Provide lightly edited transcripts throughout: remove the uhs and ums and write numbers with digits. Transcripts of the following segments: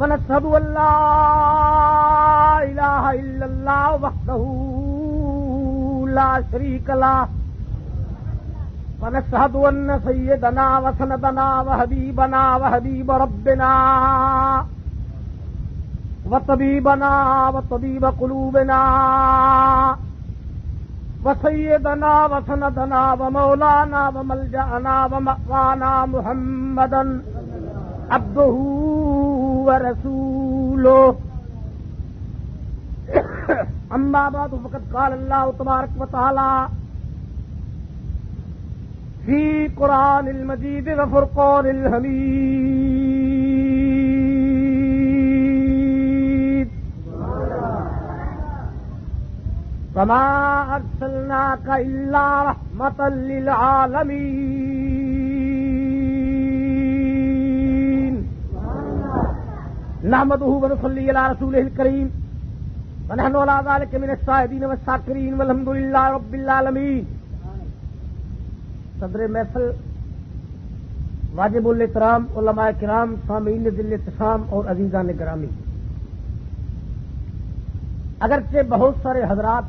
ونشهد أن لا إله إلا الله وحده لا شريك له ونشهد أن سيدنا وسندنا وحبيبنا وحبيب ربنا وطبيبنا وطبيب قلوبنا وسيدنا وسندنا ومولانا وملجأنا ومأوانا محمدا عبده ورسوله أما بعد فقد قال الله تبارك وتعالى في قرآن المجيد وفرقان الحميد وما أرسلناك إلا رحمة للعالمين نحمده ونصلي على رسوله الكريم ونحن على ذلك من الشاهدين والشاكرين والحمد لله رب العالمين. صدر محفل واجب الاحترام علماء کرام سامعین ذل احتشام اور عزیزان گرامی، اگرچہ بہت سارے حضرات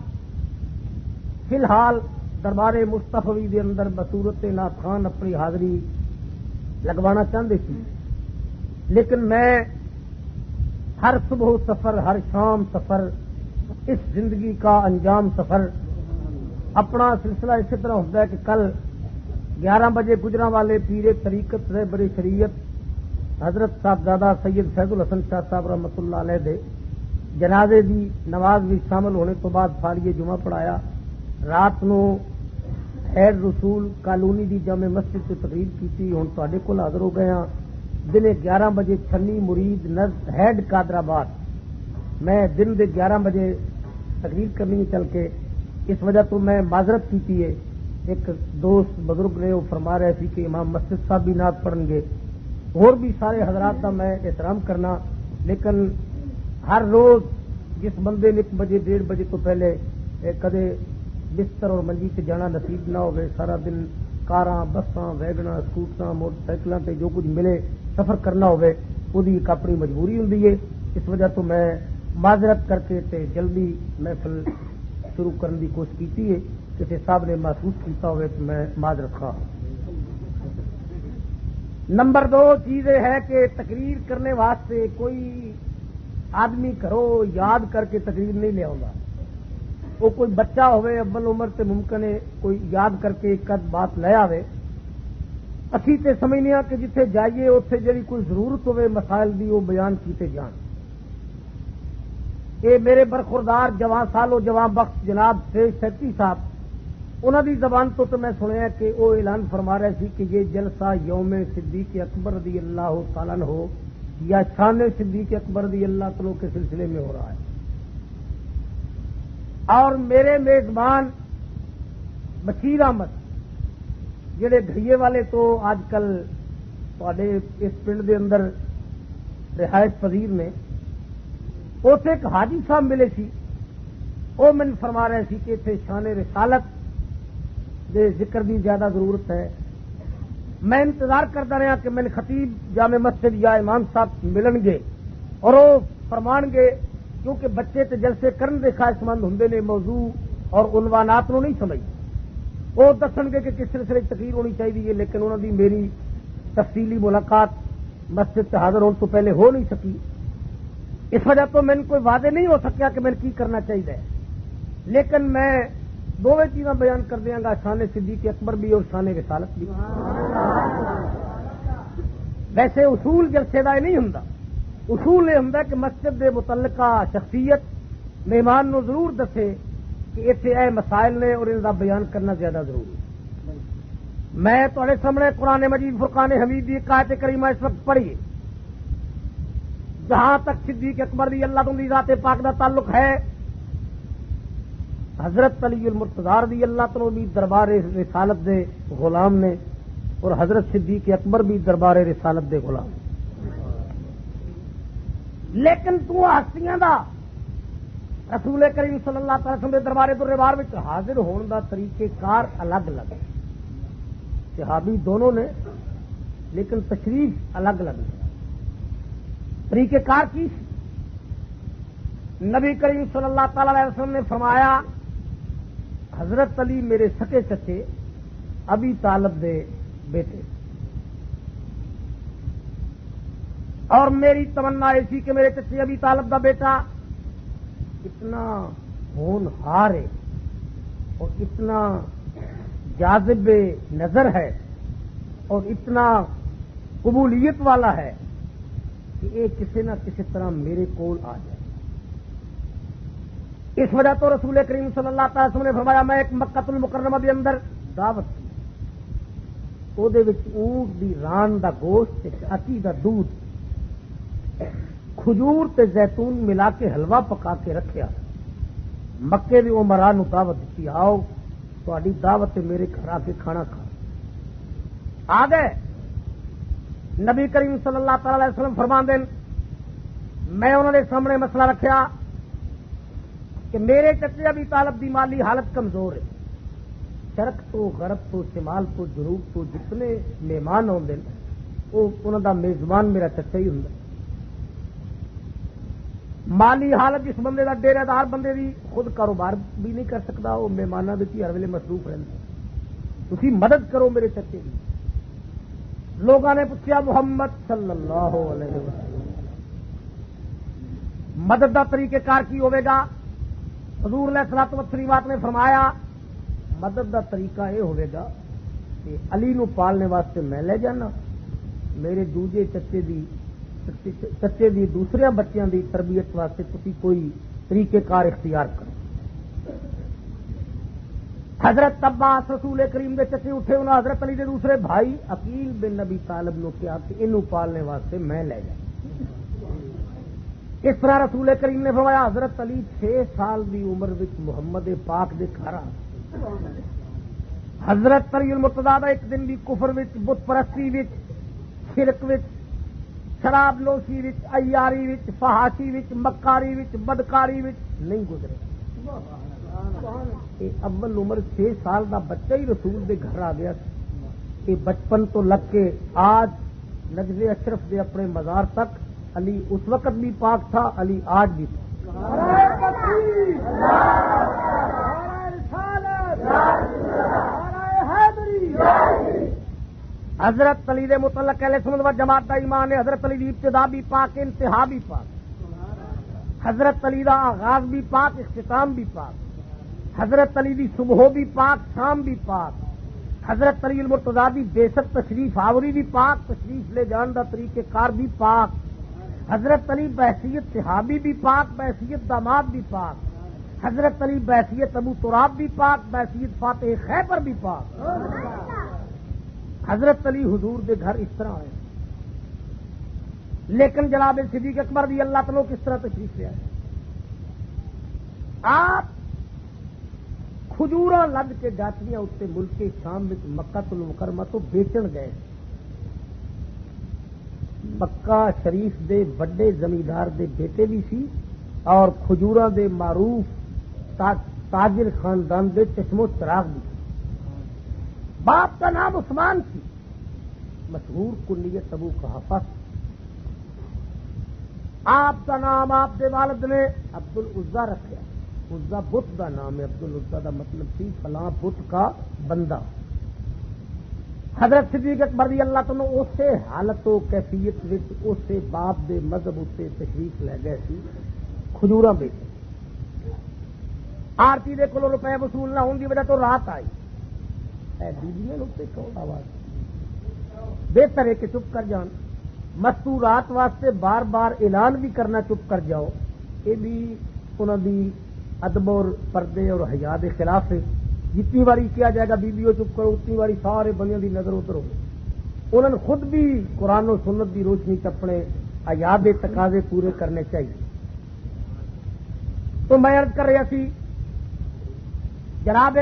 فی الحال دربار مصطفی کے اندر بصورت نعت خان اپنی حاضری لگوانا چاہتے تھے، لیکن میں ہر صبح سفر، ہر شام سفر، اس زندگی کا انجام سفر، اپنا سلسلہ اسی طرح ہوتا ہے کہ کل 11 بجے گجراں والے پیر طریقت رہبر شریعت حضرت صاحبزادہ سید فیض الحسن شاہ صاحب رحمۃ اللہ علیہ دے جنازے دی نماز بھی شامل ہونے تو بعد فاریہ جمعہ پڑھایا. رات نو خیر رسول کالونی دی جامع مسجد سے تقریر کی. ہوں تے کول حاضر ہو گئے ہاں دن 11 بجے چھنی مرید نزد ہیڈ قادرآباد. میں دن دے 11 بجے تقریر کرنی چل کے، اس وجہ تو میں معذرت کی ہے. ایک دوست بزرگ نے وہ فرما رہے تھے کہ امام مسجد صاحب بھی نعت پڑھیں گے، اور بھی سارے حضرات کا میں احترام کرنا، لیکن ہر روز جس بندے نے 1 بجے 1:30 بجے تو پہلے کدے بستر اور منجی سے جانا نصیب نہ ہوئے، سارا دن کاراں بساں ویگنا سکوٹراں موٹر سائیکلاں تے جو کچھ ملے سفر کرنا ہوئے، وہی ایک اپنی مجبوری ہوندی ہے. اس وجہ تو میں معذرت کر کے تے جلدی محفل شروع کرنے کی کوشش کی ہے. کسی صاحب نے محسوس کیتا ہوئے تو میں معذرت خواہ ہوں. نمبر 2 چیز یہ ہے کہ تقریر کرنے واسطے کوئی آدمی کرو یاد کر کے تقریر نہیں لے آؤں گا. وہ کوئی بچہ ہوئے اول عمر تے ممکن ہے کوئی یاد کر کے ایک بات لے آوے. اسی تے سمجھنے کہ جتھے جائیے اتنے جڑی کوئی ضرورت ہوئے مسائل دی وہ بیان کیتے جان. یہ میرے برخوردار جوان سالو جوان بخش جناب شیخ سیتی صاحب، انہوں دی زبان تو میں سنیا کہ وہ اعلان فرما رہے تھے کہ یہ جلسہ یوم صدیق اکبر رضی اللہ تعالیٰ عنہ یا شان صدیق اکبر رضی اللہ تعالیٰ کے سلسلے میں ہو رہا ہے. اور میرے میزبان بشیر احمد جڑے گھئیے والے تو آج کل اس پنڈ دے اندر رہائش پذیر نے، اسے ایک حاجی صاحب ملے سی، وہ من فرما رہے سی کہ اتنے شان رسالت دے ذکر دی زیادہ ضرورت ہے. میں انتظار کرتا رہا کہ میں خطیب جامع مسجد یا امام صاحب ملن گے اور وہ فرمان گے، کیونکہ بچے تے جلسے کرن دے خواہش مند ہوں نے موضوع اور عنوانات نو نہیں سمجھ، وہ دسن گے کہ کس سلسلے تقریر ہونی چاہیے، لیکن انہوں دی میری تفصیلی ملاقات مسجد سے حاضر ہونے تو پہلے ہو نہیں سکی. اس وجہ تو میں کوئی واضح نہیں ہو سکیا کہ میں کی کرنا چاہیے، لیکن میں دونوں چیزاں بیان کر دیا گا، شان صدیق اکبر بھی اور شان رسالت بھی. ویسے اصول جلسے دا نہیں ہوں، اصول یہ ہوں کہ مسجد دے متعلقہ شخصیت مہمان نو ضرور دسے کہ اتنے اے مسائل نے اور ان کا بیان کرنا زیادہ ضروری ہے. میں تھوڑے سامنے قرآن مجید فرقان حمید کی ایک آیت کریمہ اس وقت پڑھی، جہاں تک صدیق اکبر رضی اللہ تعالی ذات پاک کا تعلق ہے، حضرت علی المرتضی رضی اللہ تعالی دربار رسالت دے غلام نے اور حضرت صدیق اکبر بھی دربار رسالت دے غلام. لیکن تو ہستیاں دا رسول کریم صلی اللہ تعالی وسلم دے دربار دربار میں حاضر ہون دا طریقہ کار الگ الگ ہے. صحابی دونوں نے، لیکن تشریف الگ الگ ہے. طریقہ کار کی نبی کریم صلی اللہ تعالی علیہ وسلم نے فرمایا حضرت علی میرے سکے چچے ابی طالب دے بیٹے، اور میری تمنا ایسی کہ میرے چچے ابی طالب دا بیٹا اتنا ہونہار ہے اور اتنا جاذب نظر ہے اور اتنا قبولیت والا ہے کہ یہ کسی نہ کسی طرح میرے کول آ جائے۔ اس وجہ تو رسول کریم صلی اللہ تعالی وسلم نے فرمایا میں ایک مکہ المکرمہ کے اندر دعوت کی، وہ اونٹ دی ران دا گوشت چاچی دا دودھ کھجور تے زیتون ملا کے حلوہ پکا کے رکھیا، مکے دی عمراء نو دعوت دیتی آؤ تہاڈی دعوت تے میرے گھر آ کے کھانا کھا۔ آ گئے نبی کریم صلی اللہ تعالی علیہ وسلم فرماندے میں انہوں نے سامنے مسئلہ رکھیا کہ میرے چچے ابی طالب دی مالی حالت کمزور ہے، شرق تو غرب تو شمال تو جنوب تو جتنے مہمان آتے ہیں وہ انہوں دا میزبان میرا چچا ہی ہوں، مالی حالت جس بندے دا ڈیرے دار بندے دی خود کاروبار بھی نہیں کر سکتا، وہ مہمانوں کی ہر ویلے مصروف رہتا، تسی مدد کرو میرے چچے کی۔ لوگوں نے پوچھا محمد صلی اللہ علیہ وسلم مدد دا طریقہ کار کی ہوئے گا؟ حضور علیہ الصلوۃ والتسلیمات نے فرمایا مدد دا طریقہ یہ ہوئے گا کہ علی نو پالنے واسطے میں لے جانا، میرے دوجے چچے دی دوسرے بچیاں دی تربیت واسطے تسی کوئی طریقہ کار اختیار کرو۔ حضرت عباس رسول کریم دے چچے اٹھے، انہوں حضرت علی دے دوسرے بھائی عقیل بن نبی طالب نو کہا کہ انہوں پالنے واسطے میں لے جانا۔ اس طرح رسول کریم نے فرمایا حضرت علی 6 سال دی عمر وچ محمد پاک دے گھر آ، حضرت علی المرتضیٰ دا ایک دن بھی کفر وچ، بت پرستی وچ، شرک وچ، شراب نوشی وچ، عیاری وچ، فحاشی وچ، مکاری وچ، بدکاری وچ نہیں گزرے۔ اول عمر 6 سال دا بچہ ہی رسول دے گھر آ گیا، یہ بچپن تو لگ کے آج نجف اشرف دے اپنے مزار تک علی اس وقت بھی پاک تھا، علی آج بھی تھا۔ حضرت علی دے متعلق اہل سنت و جماعت دا ایمان ہے حضرت علی دی ابتدا بھی پاک، انتہا بھی پاک، حضرت علی دا آغاز بھی پاک، اختتام بھی پاک، حضرت علی دی صبح بھی پاک، شام بھی پاک، حضرت علی المرتضیٰ دی بیست تشریف آوری بھی پاک، تشریف لے جان دا طریقہ کار بھی پاک، حضرت علی بحثیت صحابی بھی پاک، بحثیت داماد بھی پاک، حضرت علی بحثیت ابو تراب بھی پاک، بحثیت فاتح خیبر بھی پاک۔ حضرت علی حضور دے گھر اس طرح آئے، لیکن جناب صدیق اکبر رضی اللہ تعالیٰ کس طرح تشریف لے آئے؟ آپ کھجوراں لد کے جاتیاں اتنے ملک شام میں مکہ المکرمہ تو بیچن گئے۔ مکہ شریف دے بڑے زمیندار دے بیٹے بھی سی اور کھجوراں دے معروف تاجر خاندان دے چشم و چراغ بھی سی۔ باپ کا نام عثمان سی، مشہور کنیت ابو قحافہ، آپ کا نام آپ دے والد نے عبد العزا رکھا، عزا بت کا نام ہے، عبد العزا کا مطلب سی فلاں بت کا بندہ۔ حضرت صدیق اکبر رضی اللہ تعالیٰ اسے حالت و کیفیت وچ اسے باپ دے مذہب اتنے تشریف لے گئے سی، کھجوراں بیچے۔ آرتی دے کولوں روپے وصول نہ ہونے کی وجہ تو رات آئی، بیویاں اتنے کون آواز، بہتر ہے کہ چپ کر جان، مستورات واسطے بار بار اعلان بھی کرنا چپ کر جاؤ، یہ بھی انہوں دی ادب اور پردے اور حیا کے خلاف ہے۔ جتنی باری کیا جائے گا بیویوں چپ کرو، اتنی باری سارے بندیاں دی نظر ادھر ہو۔ انہوں نے خود بھی قرآن و سنت دی روشنی اپنے حیا کے تقاضے پورے کرنے چاہیے۔ تو میں عرض کر رہا سی جناب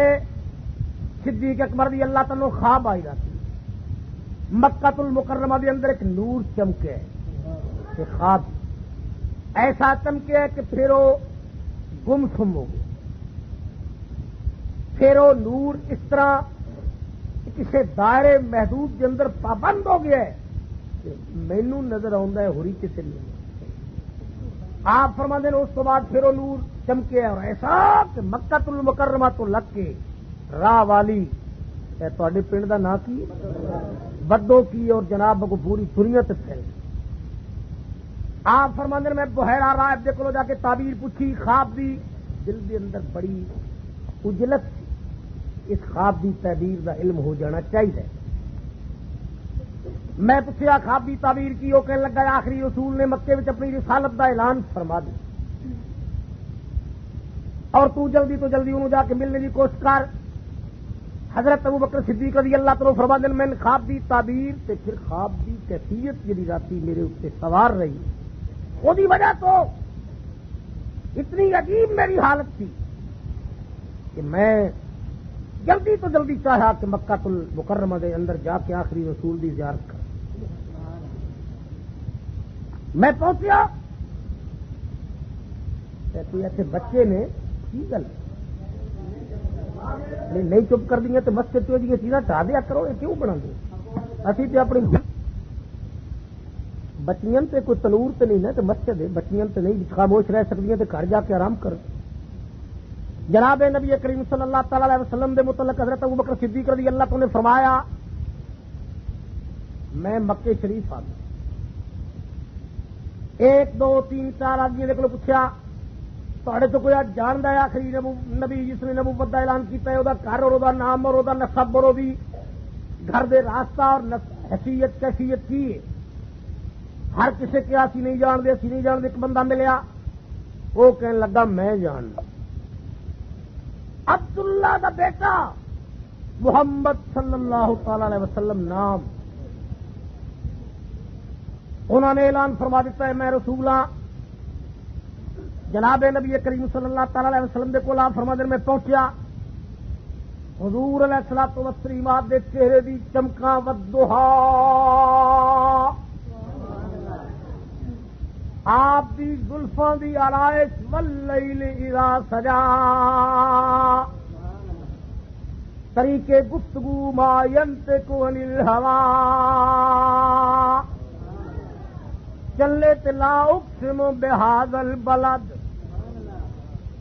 صدیق اکبر رضی اللہ تعالیٰ خواب آئی رہتی، مکہ المکرمہ کے اندر ایک نور چمکے، خواب ایسا چمکے کہ پھر وہ گم سم ہو گیا، پھر وہ نور اس طرح کسی دائرے محدود کے اندر پابند ہو گیا ہے کہ مینو نظر آتا ہے ہوری کسی نے، آپ فرماندے نے اس تو بعد پھر وہ نور چمکے اور ایسا کہ مکۃ المکرمہ تو لگ کے راہ والی تے پنڈ دا نا کی بدو کی اور جناب کو پوری دنیا تے پھیل گئی۔ آپ فرماندے نے میں بحیرہ راہب دے کولوں جا کے تعبیر پوچھی خواب دی، دل دے اندر بڑی اجلت سی، اس خواب دی تعبیر دا علم ہو جانا چاہیے۔ میں پوچھا خواب دی تعبیر کی، وہ کہنے لگا آخری رسول نے مکے وچ اپنی رسالت دا اعلان فرما دیا اور تو جلدی تو جلدی انہوں جا کے ملنے کی کوشش کر۔ حضرت ابوبکر صدیق رضی اللہ تعالی فرماتے ہیں میں نے خواب دی تعبیر تے پھر خواب دی کیفیت جی راتی میرے اوپر سوار رہی، وہی وجہ تو اتنی عجیب میری حالت تھی کہ میں جلدی تو جلدی چاہا کہ مکہ المکرمہ دے اندر جا کے آخری رسول دی زیارت کر۔ میں پہنچیا کوئی ایسے بچے نے کی گل نہیں چپ کر دیا تو مسجد تو جی چیزاں ٹا دیا کرو، یہ کیوں بنا دے اسی تے اپنی بچیاں تے کوئی تنور تے نہیں نا تو مسجد ہے، بچیاں تے نہیں خاموش رہ سکتی تے گھر جا کے آرام کر۔ جناب نبی کریم صلی اللہ تعالی علیہ وسلم دے متعلق حضرت ابوبکر صدیق رضی اللہ تعالی نے فرمایا میں مکے شریف آ گیا، 1 2 3 4 آدمی کو پوچھا تھوڑے تو کوئی جانتا ہے آخری نبی جس نے نبوت کا اعلان کیا ہے وہ گھر اور وہ نام اور وہ نسب اور وہ گھر دے راستہ اور حیثیت کیفیت کی ہے؟ ہر کسی کے اسی نہیں جانتے ایک بندہ ملیا وہ کہنے لگا میں جاننا عبداللہ دا بیٹا محمد صلی اللہ تعالی علیہ وسلم نام، انہوں نے اعلان فرما دیتا ہے میں رسول ہاں۔ جناب نبی کریم صلی اللہ تعالی علیہ وسلم دے کول فرما دے میں پہنچیا، حضور علیہ الصلوۃ والتسلیمات دے چہرے دی چمکاں والضحا، آپ دی زلفاں دی آرائش واللیل اذا سجا، طریقے گفتگو ما ینطق عن الہوا، چلے تے لا اقسم بہذا البلد،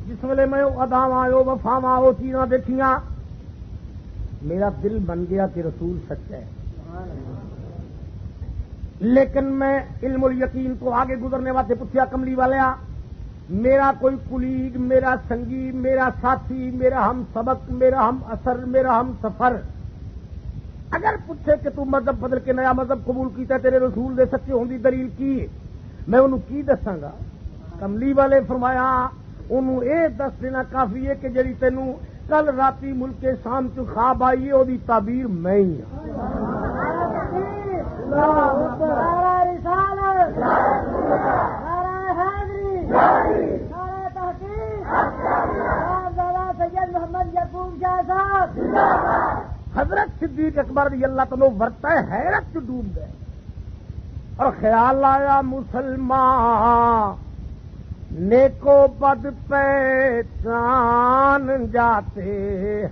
جس ویلے میں اداواں وفاواں وہ چیزاں دیکھیاں میرا دل بن گیا کہ رسول سچا ہے۔ لیکن میں علم الیقین کو آگے گزرنے والے پوچھا کملی والیا میرا کوئی کلیگ، میرا سنگی، میرا ساتھی، میرا ہم سبق، میرا ہم اثر، میرا ہم سفر اگر پوچھے کہ تو مذہب بدل کے نیا مذہب قبول کیتا ہے تیرے رسول دے سچے ہونے دی دلیل کی ہے؟ میں انہوں کی دساں گا؟ کملی والے فرمایا انہوں اے دس دینا کافی ہے کہ جڑی تینوں کل راتی ملک شام چ خواب آئی ہے وہ تعبیر میں ہی ہوں۔ حضرت صدیق اکبر رضی اللہ تعالی ورتا ہے حیرت سے ڈوب گئے اور خیال آیا مسلمان نیکو بد پہچان جاتے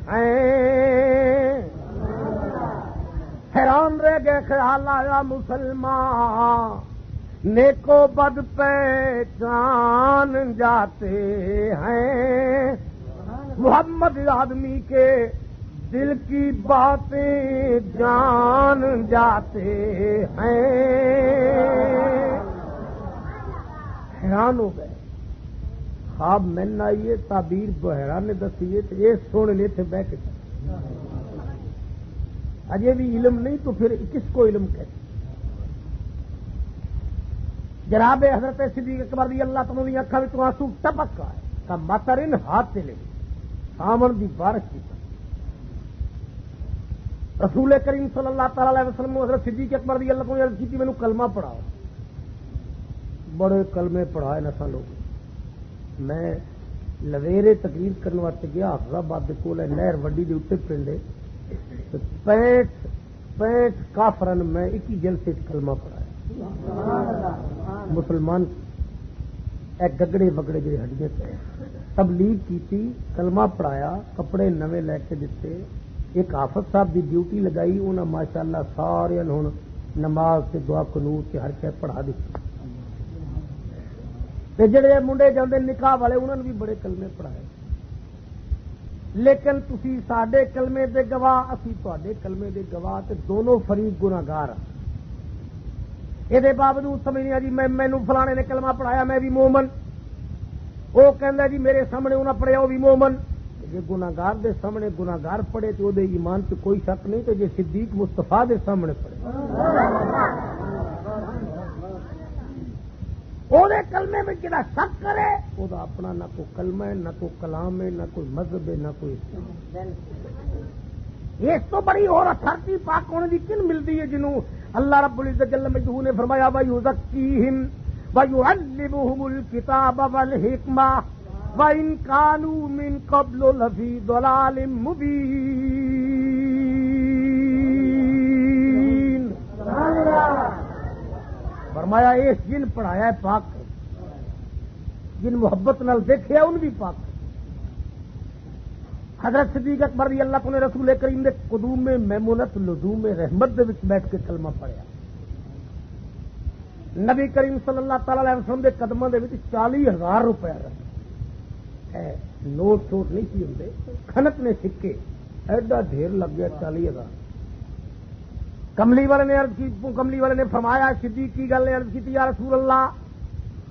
ہیں، حیران رہ گئے، خیال آیا مسلمان نیکو بد پہچان جاتے ہیں، محمد آدمی کے دل کی باتیں جان جاتے ہیں، حیران ہو گئے۔ خواب میں نہ آئیے تعبیر بحیران نے دسیے تو یہ سونے تھے بہ کے اجے بھی علم نہیں تو پھر کس کو علم کہتے؟ جناب حضرت صدیق اکبر رضی اللہ تعالیٰ کی اکھاں وچوں آنسو ٹپک آئے کا مطرن ہاتھ سے لے سامن دی بارش کی رسول کریم صلی اللہ تعالی علیہ وسلم حضرت صدیق اکبر رضی اللہ تعالیٰ کی مینوں کلمہ پڑھاؤ، بڑے کلمے پڑھائے نسا لوگ۔ میں لویرے تقریر کرنے واسطے گیا حافظ آباد کے کول نہر وڈی دے اوتے پنڈے 65 کافرن میں 21 جلسے کلمہ پڑھایا، مسلمان ایک گگڑے وگڑے جڑے ہڈیاں سے تبلیغ کی تھی، کلمہ پڑھایا، کپڑے نوے لے کے دیتے، ایک حافظ صاحب دی ڈیوٹی لگائی، انہاں ماشاءاللہ سارے ہن نماز سے دعا قنوت کے ہر شے پڑھا دیتی۔ تے جڑے منڈے جاندے نکاح والے انہوں نے بھی بڑے کلمے پڑھائے، لیکن تسی ساڈے کلمے دے گواہ اسی تواڈے کلمے دے گواہ تے دونوں فریق گناہگار ہیں۔ یہ باوجود سمجھ نہیں آ جی مینوں فلانے نے کلمہ پڑھایا میں بھی مومن، وہ کہندا جی میرے سامنے انہاں پڑھیا وہ بھی مومن۔ جی گناہگار دے سامنے گناہگار پڑھے تو دے ایمان تے کوئی شک نہیں، تے جے صدیق مصطفیٰ دے سامنے پڑھے وہ کلمے میں جڑا شک کرے وہ اپنا نہ کوئی کلمہ ہے، نہ کوئی کلام ہے، نہ کوئی مذہب ہے، نہ کوئی اسلام۔ اس تو بڑی اور اتھارٹی پاک ہونے کی کن ملتی ہے جنہوں اللہ رب العزت جل مجدہ نے فرمایا وَيُزَكِّيهِمْ وَيُعَلِّمُهُمُ الْكِتَابَ وَالْحِكْمَةَ وَإِنْ كَانُوا مِنْ قَبْلُ لَفِي ضَلَالٍ مُبِينٍ۔ فرمایا اس جن پڑھایا ہے پاک، جن محبت نال دیکھے ان بھی پاک۔ حضرت صدیق اکبر رضی اللہ عنہ نے رسول کریم نے قدوم میمونت لزوم رحمت دے وچ بیٹھ کے کلمہ پڑھیا۔ نبی کریم صلی اللہ تعالی علیہ وسلم دے قدموں دے وچ 40,000 روپے ہے، نوٹ چھوٹ نہیں سی ہوندے، کھنت نے سکے ایڈا ڈھیر لگ گیا 40,000۔ کملی والے نے عرض کی، کملی والے نے فرمایا صدیق کی گل نے عرض کی یا رسول اللہ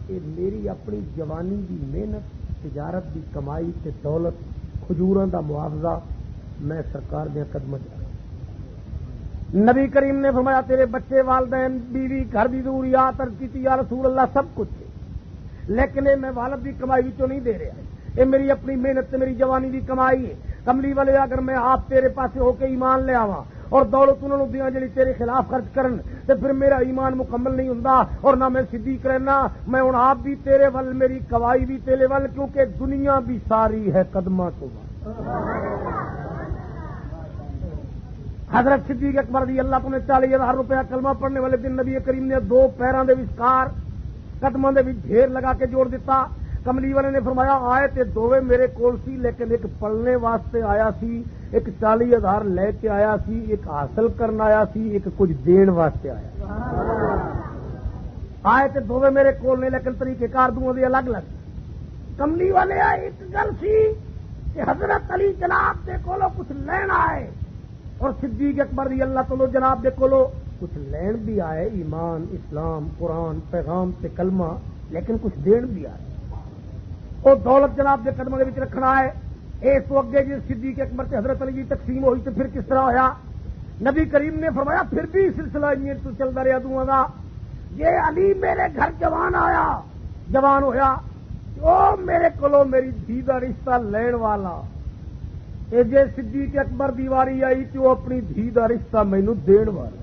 یہ میری اپنی جوانی دی محنت، تجارت دی کمائی تے دولت، کھجوراں دا معاوضہ میں سرکار دے قدموں چ۔ نبی کریم نے فرمایا تیرے بچے، والدین، بیوی، گھر دی ضروریات عرض کی یا رسول اللہ سب کچھ ہے، لیکن یہ میں والد دی کمائی وچوں نہیں دے رہا، یہ میری اپنی محنت تے میری جوانی دی کمائی ہے۔ کملی والے اگر میں آپ تیرے پاسے ہو کے ایمان لے آواں اور دولت انہوں نے دیاں جڑی تیرے خلاف خرچ کرن تے پھر میرا ایمان مکمل نہیں ہوندا اور نہ میں صدیق رہنا، میں ہن آپ بھی تیرے ول، میری گواہی بھی تیرے ول، کیونکہ دنیا بھی ساری ہے قدماں تو بعد۔ حضرت صدیق اکبر رضی اللہ عنہ نے 40,000 روپیہ کلمہ پڑھنے والے دن نبی کریم نے 2 پیراں دے وچکار قدماں دے وچ ڈھیر لگا کے جوڑ دیتا۔ کملی والے نے فرمایا آئے تے دوویں میرے کول سی، لیکن ایک پڑھنے واسطے آیا سی، ایک 40,000 لے کے آیا سی، ایک حاصل کرنا آیا سی، ایک کچھ دین واسطے آیا۔ آئے تے دوویں میرے کول نے، لیکن طریقے کار دوواں دے الگ الگ۔ کملی والے ایک گل سی کہ حضرت علی جناب دے کولو کچھ لینا آئے اور صدیق اکبر رضی اللہ تعالی جناب دے کولو کچھ لین بھی آئے، ایمان، اسلام، قرآن، پیغام تے کلمہ، لیکن کچھ دین بھی آئے۔ وہ دولت جناب دے قدموں کے رکھنا ہے۔ اس تو اگے جی صدیق اکبر سے حضرت علی کی تقسیم ہوئی تو پھر کس طرح ہویا؟ نبی کریم نے فرمایا پھر بھی سلسلہ تو چلتا رہا دونوں کا۔ یہ علی میرے گھر جوان آیا، جوان ہویا، وہ میرے کولو میری دھی دا رشتہ لین والا، یہ جے صدیق اکبر دیواری آئی تو وہ اپنی دھی دا رشتہ مینوں دین والا۔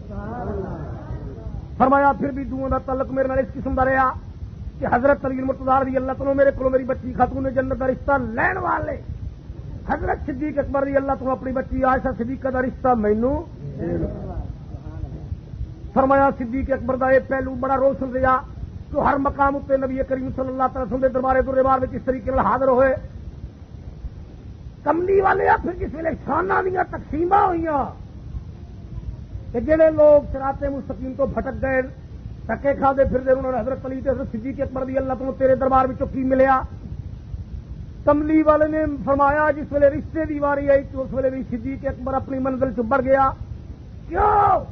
فرمایا پھر بھی دونوں کا تعلق میرے نال اس قسم کا رہا کہ حضرت علی مرتضیٰ رضی اللہ تعالیٰ میرے کو میری بچی خاتون جنت کا رشتہ لین والے، حضرت صدیق اکبر رضی اللہ تعالیٰ اپنی بچی عائشہ صدیقہ کا رشتہ مینوں۔ فرمایا صدیق اکبر کا یہ پہلو بڑا روشن رہا تو ہر مقام اتنے نبی کریم صلی اللہ تعالی وسلم کے دربار دربار میں اس طریقے حاضر ہوئے۔ کملی والے پھر جس ویلے شانہ دیا تقسیم ہوئی کہ جہے لوگ صراط مستقیم تو بھٹک گئے، ٹکے کھاتے پھر دے، انہوں نے حضرت علی تے حضرت صدیق اکبر رضی اللہ عنہ تیرے دربار میں کی ملیا؟ کملی والے نے فرمایا جس ویلے رشتے دی واری آئی تو اس ویلے بھی صدیق اکبر اپنی منزل چ بڑھ گیا۔ کیوں؟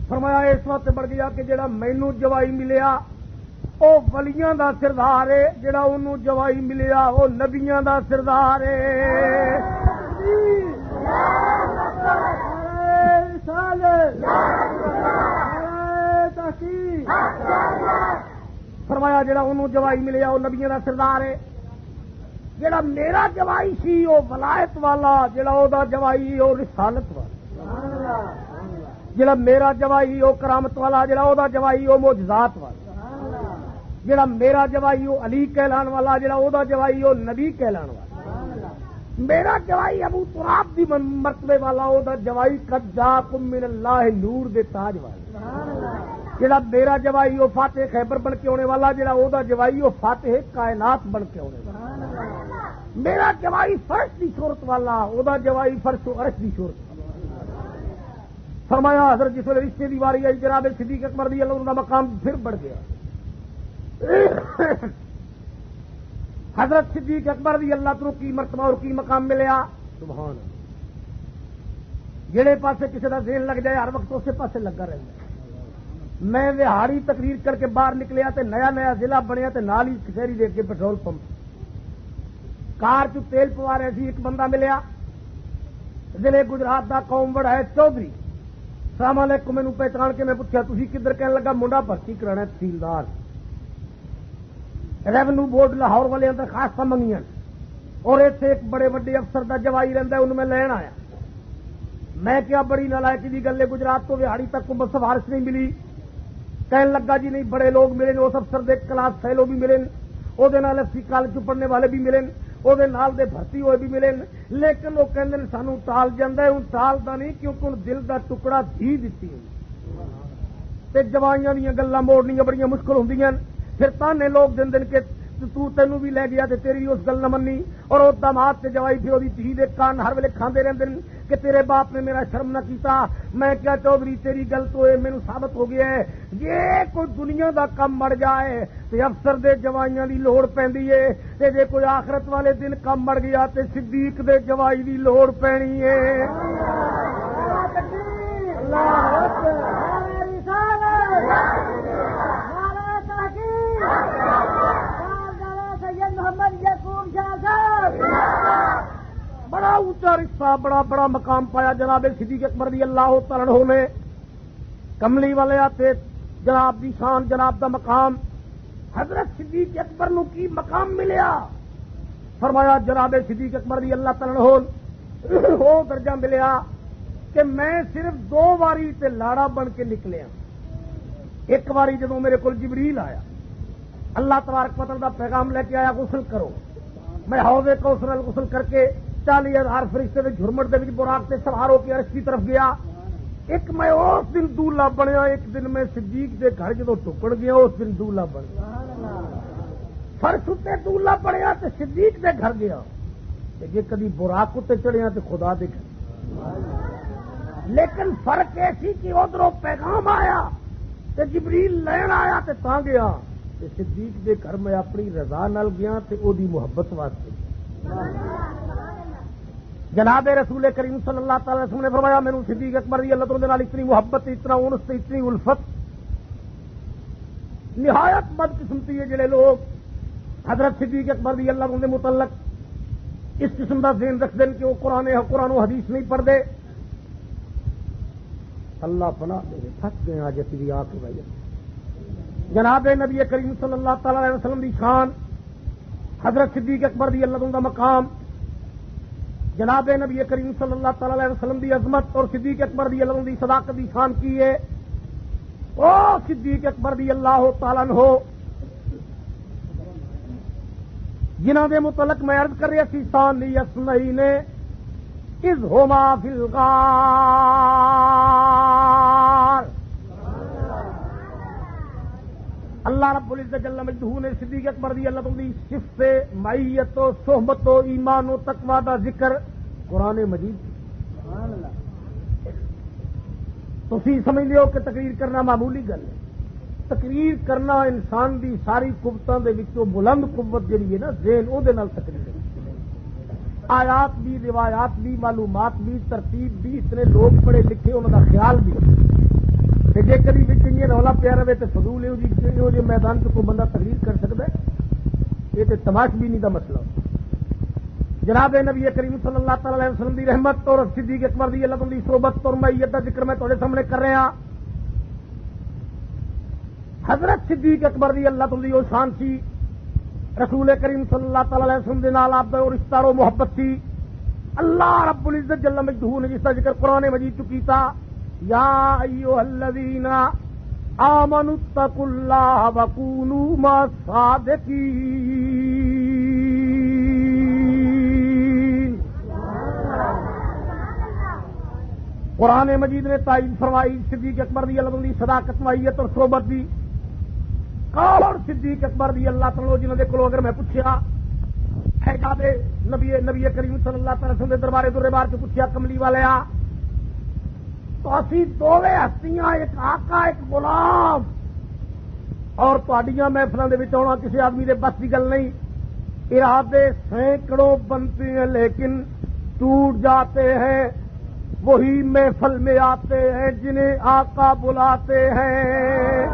فرمایا اس وقت بڑھ گیا کہ جڑا مینوں جوائی ملیا وہ ولیاں دا سردار ہے، جڑا انہوں جوائی ملیا وہ نبیاں دا سردار ہے۔ فرمایا جڑا انہوں جوائی ملیا وہ نبیاں دا سردار ہے، جڑا میرا جوائی سی وہ ولایت والا، جڑا او دا جوائی وہ رسالت والا، جڑا میرا جوائی وہ کرامت والا، جڑا او دا جوائی وہ معجزات والا، جڑا میرا جوائی وہ علی کہلان والا، جڑا او دا جوائی وہ نبی کہلان والا، میرا جوائی ابو تراب دی مرتبے والا، او دا جوائی قد جاکم من اللہ نور دے تاج والا، جڑا میرا جوائی وہ فاتح خیبر بن کے ہونے والا، جڑا او دا جوائی وہ فاتح کائنات بن کے ہونے والا، میرا جوائی فرش دی شہرت والا، او دا جوائی فرش و عرش دی شہرت والا۔ فرمایا حضرت جس ویلے رشتے دی واری آئی جناب صدیق اکبر رضی اللہ عنہ دا مقام پھر بڑھ گیا۔ حضرت صدیق اکبر رضی اللہ تعالی کی مرتبہ اور کی مقام ملیا سبحان اللہ. جڑے پاسے کسی کا ذہن لگ جائے ہر وقت اسی پاسے لگا رہتا. میں وہاڑی تقریر کر کے باہر نکلیا تے نیا نیا ضلع بنیا تے نال ہی کچہری دے کے پیٹرول پمپ کار چ تیل پوا رہے سی. ایک بندہ ملیا ضلع گجرات دا قوم بڑا ہے چودھری. السلام علیکم. مینوں پہچان کے میں پوچھا تسی کدھر؟ کہنے لگا منڈا بھرتی کرانا تحصیلدار ریونیو بورڈ لاہور والے درخواست منگیاں اور اتنے ایک بڑے وڈے افسر دا جوائی رہندا ہے انہوں میں لین آیا. میں کیا بڑی نالائکی دی گل ہے گجرات تو وہاڑی تک کو بس سفارش نہیں ملی. کہنے لگا جی نہیں بڑے لوگ ملے اس افسر دے کلاس فیلو بھی ملے وہ اسی کالج پڑھنے والے بھی ملے وہ بھرتی ہوئے بھی ملے لیکن وہ کہندے نے سانو ٹال جاندا ہے. ہن ٹالدا نہیں کیونکہ ہن دل دا ٹکڑا دھی دتی تے جوائیاں دیاں گلاں موڑنیاں بڑیاں مشکل ہوندیاں. پھر تانے لوگ دن دن کے تینوں بھی لے گیا تے تیری اس گل نہ منی اور وہ داماد تے جوائی پھر وہ دھی دے کان ہر ویلے کھاندے رہندے کہ تیرے باپ نے میرا شرم نہ کیتا. میں کیا چودھری تیری گل تو مینوں ثابت ہو گیا ہے یہ کوئی دنیا دا کم مڑ جائے تے افسر دے جوائیاں دی لوڑ پیندی ہے تے جے کوئی آخرت والے دن کم مڑ گیا تے صدیق دے جوائی دی لوڑ پینی ہے. اللہ اکبر. بڑا اونچا رشتہ بڑا بڑا مقام پایا جناب صدیق اکبر رضی اللہ تعالی عنہ نے. کملی والے آتے جناب دی شان جناب دا مقام حضرت صدیق اکبر نو کی مقام ملیا. فرمایا جناب صدیق اکبر رضی اللہ تعالی عنہ وہ درجہ ملیا کہ میں صرف 2 واری تے لاڑا بن کے نکلیا. ایک واری جدوں میرے کول جبریل آیا اللہ تبارک و تعالی دا پیغام لے کے آیا غسل کرو. میں حوض کوثر غسل کر کے 40,000 فرشتے دے جھرمٹ دے وچ براق تے سوار ہو کے عرش کی طرف گیا. ایک میں اس دن دولہا بنیا. ایک دن میں صدیق دے گھر جدوں ٹکڑ گیا اس دن دولہا بن گیا. فرش تے دولہا بنیا تے صدیق دے گھر گیا. جے کدی براق تے چڑھیا تے خدا دے گھر. لیکن فرق ایسی کہ ادھروں پیغام آیا تے جبریل لین آیا تے تاں گیا تے صدیق دے گھر میں اپنی رضا نال گیا تے او دی محبت واسطے. جناب رسول کریم صلی اللہ تعالی وسلم نے فرمایا میرے صدیق اکبر رضی اللہ تعالی اتنی محبت اتنا انس اتنی الفت نہایت بد قسمتی ہے جڑے لوگ حضرت صدیق اکبر رضی اللہ عنہ متعلق اس قسم کا ذہن رکھتے ہیں کہ وہ قرآن و حدیث نہیں پڑھتے. اللہ پناہ دے تھک گئے آج اسی آ کے بھائی. جناب نبی کریم صلی اللہ تعالی علیہ وسلم دی شان حضرت صدیق اکبر رضی اللہ عنہ دا مقام جناب نبی کریم صلی اللہ تعالی علیہ وسلم دی عظمت اور صدیق اکبر رضی اللہ عنہ دی صداقت دی شان کی ہے. او صدیق اکبر رضی اللہ تعالی عنہ جنہاں دے متعلق میں عرض کر رہا سی ثانی اثنین اذ ہما فی الغار. اللہ رب العزت جل مجدہ نے صدیق اکبر رضی اللہ عنہ دی صفت معیت و صحبت و ایمان و تقوی دا ذکر قرآن مجید. سبحان اللہ. تسی سمجھ لیو کہ تقریر کرنا معمولی گل ہے. تقریر کرنا انسان دی ساری قوتاں دے وچوں بلند قوت جڑی ہے نا ذہن او دے نال تقریر ہے. آیات بھی روایات بھی معلومات بھی ترتیب بھی اتنے لوگ پڑھے لکھے انہوں کا خیال بھی جی کبھی بھی رولا پیا رہے تو فضول جی میدان سے کوئی بندہ تقریر کر سکتا ہے. یہ تو تماش بھی نہیں کا مسئلہ. جناب نبی کریم صلی اللہ تعالی علیہ وسلم دی رحمت اور صدیق اکبر دی اللہ دی صحبت اور معیت کا ذکر میں تھوڑے سامنے کر رہا. حضرت صدیق اکبر دی اللہ تعالی وہ شان سی رسول کریم صلی اللہ تعالی علیہ وسلم دے نال آپ دا رشتہ اور محبت تھی. اللہ رب العزت جل مجدہ نے جس کا ذکر قرآن مجید چکی تھا یا ایھا الذین آمنوا اتقوا اللہ وکونوا مع الصادقین. قرآن مجید نے تائید فرمائی صدیق اکبر دی اللہ عنہ صداقت معیت اور صحبت دی. اور صدیق اکبر دی اللہ تعالی جنہوں نے کلو اگر میں پوچھا ہے جابے نبی کریم صلی اللہ تعالی وسلم دے دربارے درے بار سے پوچھا کملی والے آ تو اسی دوویں ہستیاں ایک آقا ایک غلام اور تہاڈیاں محفلاں دے وچ آنا کسی آدمی دے بس دی گل نہیں. ارادے سینکڑوں بنتے ہیں لیکن ٹوٹ جاتے ہیں، وہی محفل میں آتے ہیں جنہیں آقا بلاتے ہیں۔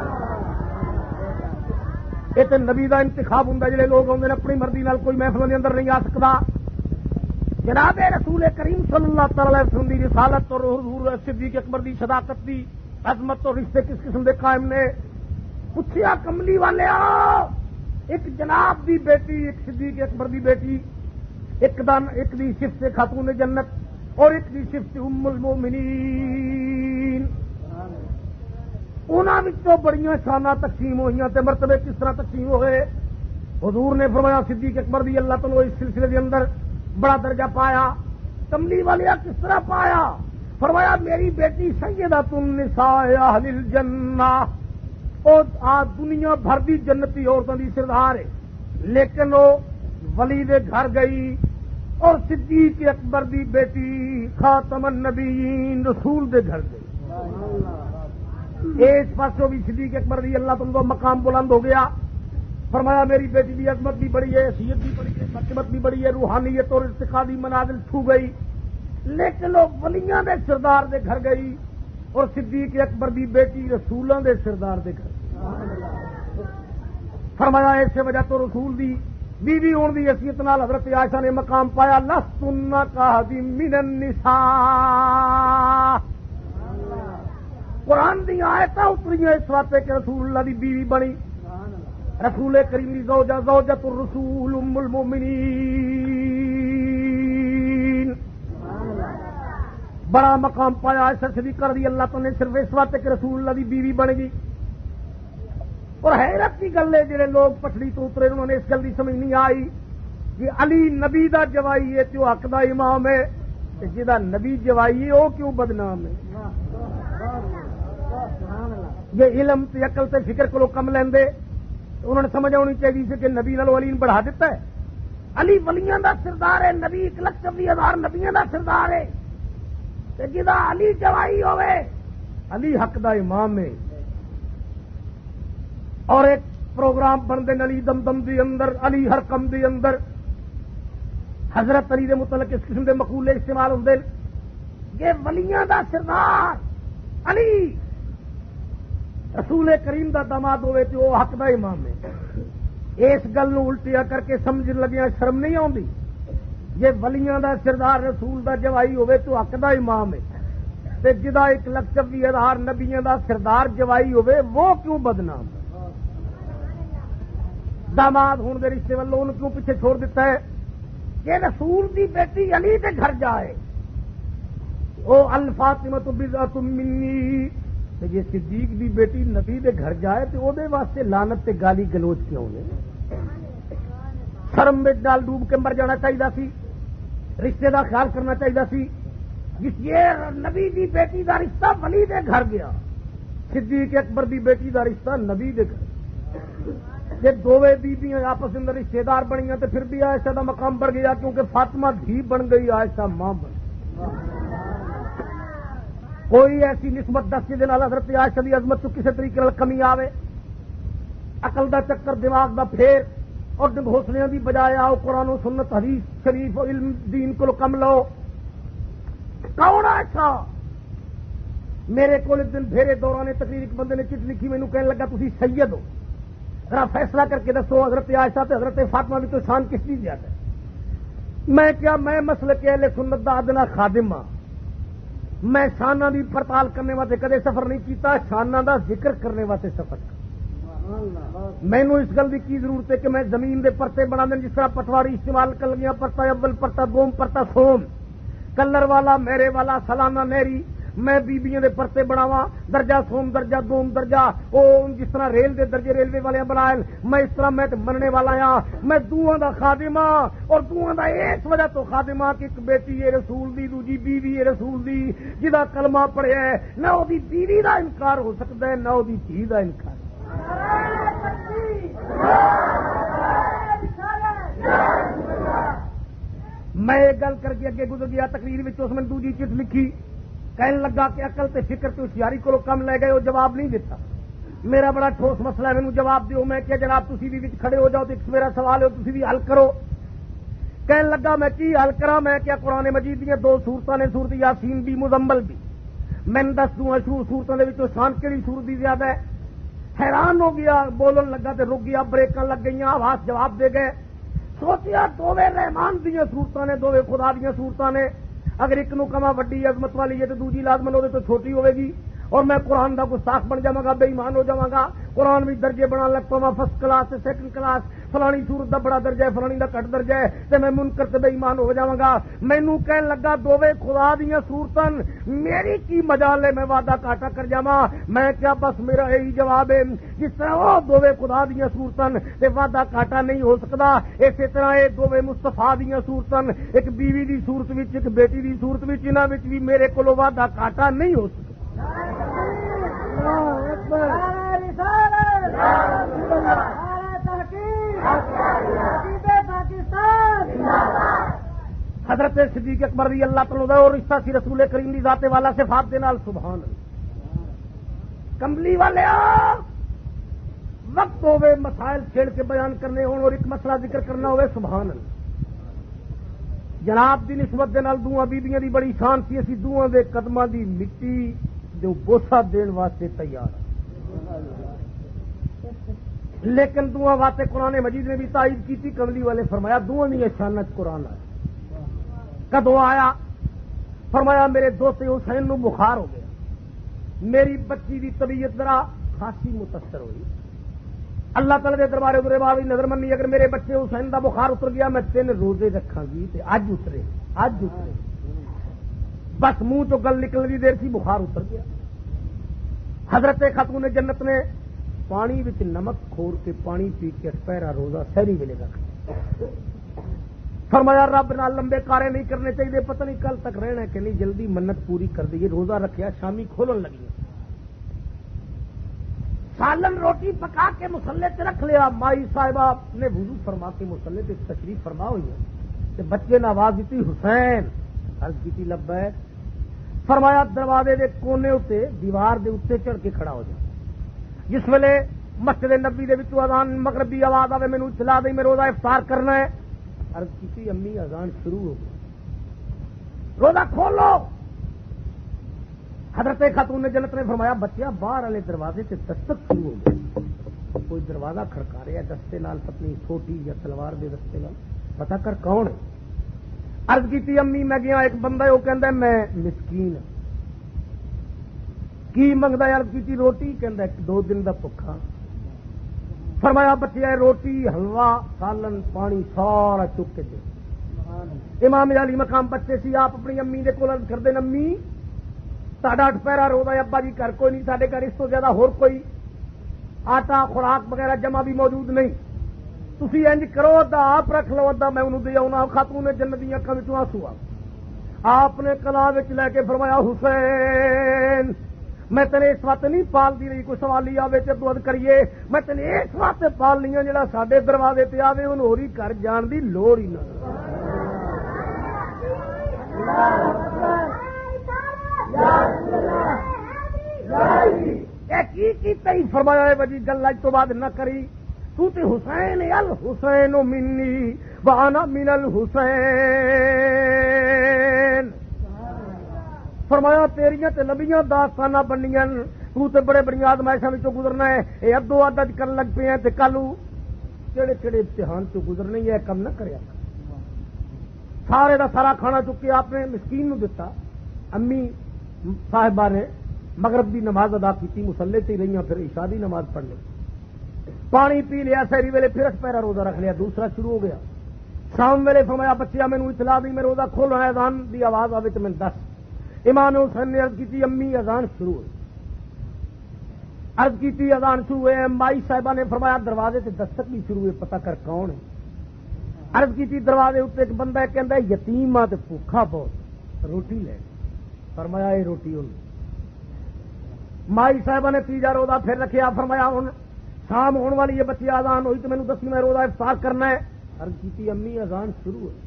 یہ تو نبی دا انتخاب ہوں، جڑے لوگ آتے ہیں اپنی مرضی نال کوئی محفل کے اندر نہیں آ سکتا۔ جناب رسول کریم صلی اللہ تعالی وسلم دی رسالت اور حضور صدیق اکبر دی صداقت دی عظمت اور رشتے کس قسم دے قائم نے؟ پوچھیا کملی والے ایک جناب دی بیٹی، ایک صدیق اکبر دی بیٹی، ایک دی صفت خاتون جنت اور ایک دی صفت ام المومنین، انہاں وچوں بڑیاں شاناں تقسیم ہوئیاں تے مرتبے کس طرح تقسیم ہوئے؟ حضور نے فرمایا صدیق اکبر دی اللہ تعالی اس سلسلے دے اندر بڑا درجہ پایا۔ کملی والے کس طرح پایا؟ فرمایا میری بیٹی سیدۃ النساء اہل الجنہ، اور دنیا بھر دی جنتی عورتوں دی سردار ہے، لیکن وہ ولی دے گھر گئی اور صدیق اکبر دی بیٹی خاتم النبیین رسول دے گھر گئی۔ اس پاسوں بھی صدیق اکبر دی اللہ تعالی کا مقام بلند ہو گیا۔ فرمایا میری بیٹی کی عظمت بھی بڑی ہے، حیثیت بھی بڑی ہے، مرتبت بھی بڑی ہے، روحانیت اور ارتقاء منازل چھو گئی، لیکن وہ ولیاں دے سردار دے گھر گئی اور صدیق اکبر دی بیٹی رسولاں دے سردار دے گھر۔ فرمایا اس وجہ تو رسول دی بیوی ہون دی حیثیت نال حضرت عائشہ نے مقام پایا، لستن کاحد من النساء۔ قرآن دی آیتاں اتریاں اس واسطے کہ رسول اللہ دی بیوی بنی، رسول کریم دی زوجہ زوجۃ الرسول ام المومنین، بڑا مقام پایا عائشہ صدیقہ رضی اللہ تعالی نے صرف اس واسطے کہ رسول اللہ دی بیوی بنے گی۔ اور حیرت کی گل ہے جڑے لوگ پٹڑی تو اترے انہوں نے اس گل کی سمجھ نہیں آئی کہ علی نبی دا جوائی ہے تو حق دا امام ہے، جہاں نبی جوائی ہے وہ کیوں بدنام ہے؟ یہ علم تے عقل تے فکر کو کم لیندے، انہوں نے سمجھ آنی چاہیے کہ نبی نال علی بڑھا دیتا ہے۔ علی ولیاں دا سردار ہے، نبی 1,20,000 نبیاں دا سردار ہے، تے جہاں علی جوائی ہوئے علی حق دا امام ہے۔ اور ایک پروگرام بنتے علی دمدم دی اندر، علی ہرکم دی اندر حضرت علی دے متعلق اس قسم دے مقولے استعمال ہوندے کہ ولیاں دا سردار علی رسول کریم دا داماد ہوئے تو وہ حق دا امام ہے۔ اس گل نو الٹیا کر کے سمجھ لگیا شرم نہیں آندی؟ یہ ولیاں دا سردار رسول دا جوائی ہوئے تو حق دا امام ہے، تے جدا 1,20,000 نبیاں دا سردار جوائی ہوئے وہ کیوں بدنام ہے؟ داماد ہون دے رشتے والوں ان کیوں پیچھے چھوڑ دیتا ہے؟ کہ رسول دی بیٹی علی دے گھر جائے او الفاطمۃ بضعۃ منی، تے جے صدیق دی بیٹی نبی دے گھر جائے تے او دے واسطے لعنت تے گالی گلوچ کیوں نے؟ شرم وچ ڈال ڈوب کے مر جانا چاہیے سی، رشتے دا خیال کرنا چاہیے سی۔ جس یہ نبی دی بیٹی دا رشتہ ولی دے گھر گیا، صدیق اکبر دی بیٹی دا رشتہ نبی دے گھر، یہ دوویں بیبیاں آپس اندر رشتے دار بنیاں تو پھر بھی عائشہ دا مقام بڑھ گیا، کیونکہ فاطمہ دھی بن گئی، عائشہ ماں بن گئی۔ کوئی ایسی نسبت دس جہدے نال حضرت عائشہ دی عظمت تو کسی طریقے نال کمی آوے، عقل دا چکر دماغ دا پھیر اور گھوسلیاں دی بجائے آؤ قرآن و سنت حدیث شریف علم دین کو کم لو۔ کون عائشہ؟ میرے کو ایک دن پھیرے دوران تقریر ایک بندے نے چٹ لکھی، مینوں کہنے لگا تسی سید ہو، ذرا فیصلہ کر کے دسو حضرت عائشہ تے حضرت فاطمہ بھی تو شان کس کی زیادہ ہے؟ میں کیا میں مسلک اہل سنت دا ادنا خادم ہاں، میں شانہ دی پڑتال کرنے واسطے کدے سفر نہیں کیتا، شانہ دا ذکر کرنے واسطے سفر کر۔ مینوں اس گل کی ضرورت ہے کہ میں زمین دے پرتے بنا دیں، جس طرح پٹواری استعمال کر لگیا، پرتا اول پرتا دوم پرتا سوم، کلر والا میرے والا سالانہ نیری، میں بیبیاں دے پرتے بناواں، درجہ سوم درجہ دوم درجہ، او جس طرح ریل دے درجے ریلوے والے بنائے، میں اس طرح میں مننے والا ہاں، میں دوواں دا خادم ہاں، اور دوواں دا اس وجہ تو خادم ہاں کہ ایک بیٹی ہے رسول دی، دوجی بیوی ہے رسول دی، جدا کلمہ پڑھیا ہے، نہ او دی بیوی دا انکار ہو سکتا ہے، نہ او دی دھی دا انکار۔ میں ایک گل کر کے اگے گزر گیا تقریر وچ، اس میں دوجی چٹ لکھی، کہنے لگا کہ عقل تے فکر تے ہوشیاری کو کم لے گئے، وہ جواب نہیں دیتا، میرا بڑا ٹھوس مسئلہ ہے، مینوں جواب دیو۔ میں کہ جناب تسی بھی وچ کھڑے ہو جاؤ تے ایک میرا سوال ہے تسی بھی حل کرو۔ کہنے لگا میں کی حل کراں؟ میں کیا قرآن مجید دی دو سورتاں نے، سورت یاسین بھی مزمل بھی، میں دس دوں سورتاں دے وچوں شان کیڑی سورت دی زیادہ ہے؟ حیران ہو گیا، بولن لگا تے رک گیا، بریکاں لگ گئیاں، آواز جواب دے گئے۔ سوچیا دوویں رحمان دیاں سورتاں نے، دوویں خدا دیاں سورتاں نے، اگر ایک نو کما وڈی عظمت والی ہے تو دوجی لازمن ہوے تو چھوٹی ہوے گی، اور میں قرآن دا گستاخ بن جاواں گا، بے ایمان ہو جاواں گا۔ قرآن بھی درجے بنا لگ پواں، فرسٹ کلاس تے سیکنڈ کلاس، فلانی سورت دا بڑا درجہ ہے، فلانی دا گھٹ درجہ ہے، تے میں منکر تے بے ایمان ہو جاواں گا۔ مینوں کہن لگا دوویں خدا دیاں سورتاں، میری کی مجال ہے میں وعدہ کاٹا کر جاواں؟ میں کیا بس میرا یہی جواب ہے، جس طرح وہ دوویں خدا دیاں سورتاں تے وعدہ کاٹا نہیں ہو سکدا، اسی طرح اے دوویں مصطفیٰ دیاں سورتاں، ایک بیوی دی صورت وچ، ایک بیٹی دی صورت وچ، انہاں وچ بھی میرے کولوں وعدہ کاٹا نہیں ہو سکدا۔ حضرت صدیق اکبر رضی اللہ تعالی عنہ اور رشتہ سی رسول کریم دی ذات والا صفات دے نال، سبحان اللہ۔ کملی والے وقت ہوے مسائل چھیڑ کے بیان کرنے ہون اور ایک مسئلہ ذکر کرنا ہوئے، سبحان اللہ۔ جناب دی نسبت دے نال دوواں بیبیاں دی بڑی شان سی، اسی دوواں دے قدماں دی مٹی جو بوسا دین واسطے تیار، لیکن دعا واسطے قرآن مجید نے بھی تائید کی تھی۔ کملی والے فرمایا دعا نہیں شانت قرآن آیا۔ کدو آیا؟ فرمایا میرے دوست حسین نو بخار ہو گیا، میری بچی دی طبیعت ذرا خاصی متاثر ہوئی، اللہ تعالی دے دربارے ادھر بار نظر منی، اگر میرے بچے حسین دا بخار اتر گیا میں 3 روزے رکھاں گی، تے اج اترے، اج اترے، بس منہ تو گل نکلنے کی دیر سی بخار اتر گیا۔ حضرت خاتون جنت نے پانی وچ نمک کھور کے پانی پی کے پہرا روزہ سحری ویلے رکھ، فرمایا رب نال لمبے کارے نہیں کرنے چاہیے، پتہ نہیں کل تک رہنا ہے کہ نہیں، جلدی منت پوری کر دیے، روزہ رکھیا، شامی کھولن لگی، سالن روٹی پکا کے مسلے تے رکھ لیا، مائی صاحبہ نے وضو فرما کے مسلے تے تشریف فرما ہوئی ہے، بچے نے آواز دیتی حسین، عرض کی لبیک، فرمایا دروازے دے کونے اتے دیوار دے اتے چڑھ کے کھڑا ہو جا، جس ویلے مسجد نبی دے وچوں اذان مغربی آواز آوے مینوں اطلاع دے میں روزہ افطار کرنا ہے، عرض کی امی اذان شروع ہو گئی، روزہ کھولو۔ حضرت خاتون جنت نے فرمایا بچیا باہر والے دروازے سے دستک شروع ہو گئی، کوئی دروازہ کھڑکا رہا ہے دستے نال، پتنی چھوٹی یا تلوار دے دستے نال، پتہ کر کون ہے؟ عرض کی امی میں گیا ایک بندہ ہے، وہ کہندا ہے میں مسکین ہوں، کی منگدا ہے؟ عرض کی روٹی، کہندا ہے 2 دن دا بھکھا، فرمایا بچیا روٹی حلوہ سالن پانی سارا چک کے دے۔ امام علی مقام بچے سی، آپ اپنی امی دے کول عرض کردے امی ساڈا 8 پہرا روزہ ہے، ابا جی گھر کوئی نہیں، ساڈے گھر اس تو زیادہ ہور کوئی آٹا خوراک وغیرہ جمع بھی موجود نہیں، تسی انج کرو ادا آپ رکھ لو، ادا میں انہوں دے آؤنا۔ خاتون جنت دی اکھاں وچوں آنسو آ، آپ نے کلا وچ لے کے فرمایا حسین میں تیرے اس وقت نہیں پال دی رہی، کوئی سوالی آوے تے دعا کریے، میں تیرے اس وقت پال لیا جڑا ساڈے دروازے تے آوے انہوں ہوری گھر جان دی لوڑ ہی نہ۔ فرمایا بجی گل اج تو بعد نہ کری، تو تے حسین الحسین منی وانا من الحسین، فرمایا تیریاں تے لمبیاں داستاناں بنیاں، تو تے بڑے بڑی آزمائشاں وچوں گزرنا ہے، اے ادو ادج کرن لگ پے ہیں تے کلو کیڑے کیڑے امتحان چوں گزرنے ہے، کم نہ کریا سارے دا سارا کھانا چک کے آپ نے مسکین نو دتا، امی صاحبہ نے مغرب دی نماز ادا کی، مسلے تے رہیاں، پھر عشاء دی نماز پڑھ لی، پانی پی لیا، سحری ویلے پھر پہرا روزہ رکھ لیا، دوسرا شروع ہو گیا، شام ویلے فرمایا بچیا مینوں اطلاع دی میں روزہ کھولنا ہے، اذان دی آواز آوے تے میں دس۔ امام حسین نے عرض کی امی اذان شروع ہوئی، عرض کی اذان شروع ہوئے، مائی صاحبہ نے فرمایا دروازے تے دستک بھی شروع ہوئے، پتہ کر کون ہے؟ عرض کی دروازے اتنے ایک بندہ ہے، کہندا ہے یتیم آ تے بھوکھا بہت، روٹی لے، فرمایا یہ روٹی ہوں، مائی صاحبہ نے تیجا روزہ پھر رکھیا، فرمایا ہوں شام ہونے والی ہے، بچی اذان ہوئی تو مینوں دسی میں روزہ افطار کرنا ہے، عرض کی امی اذان شروع ہوئی،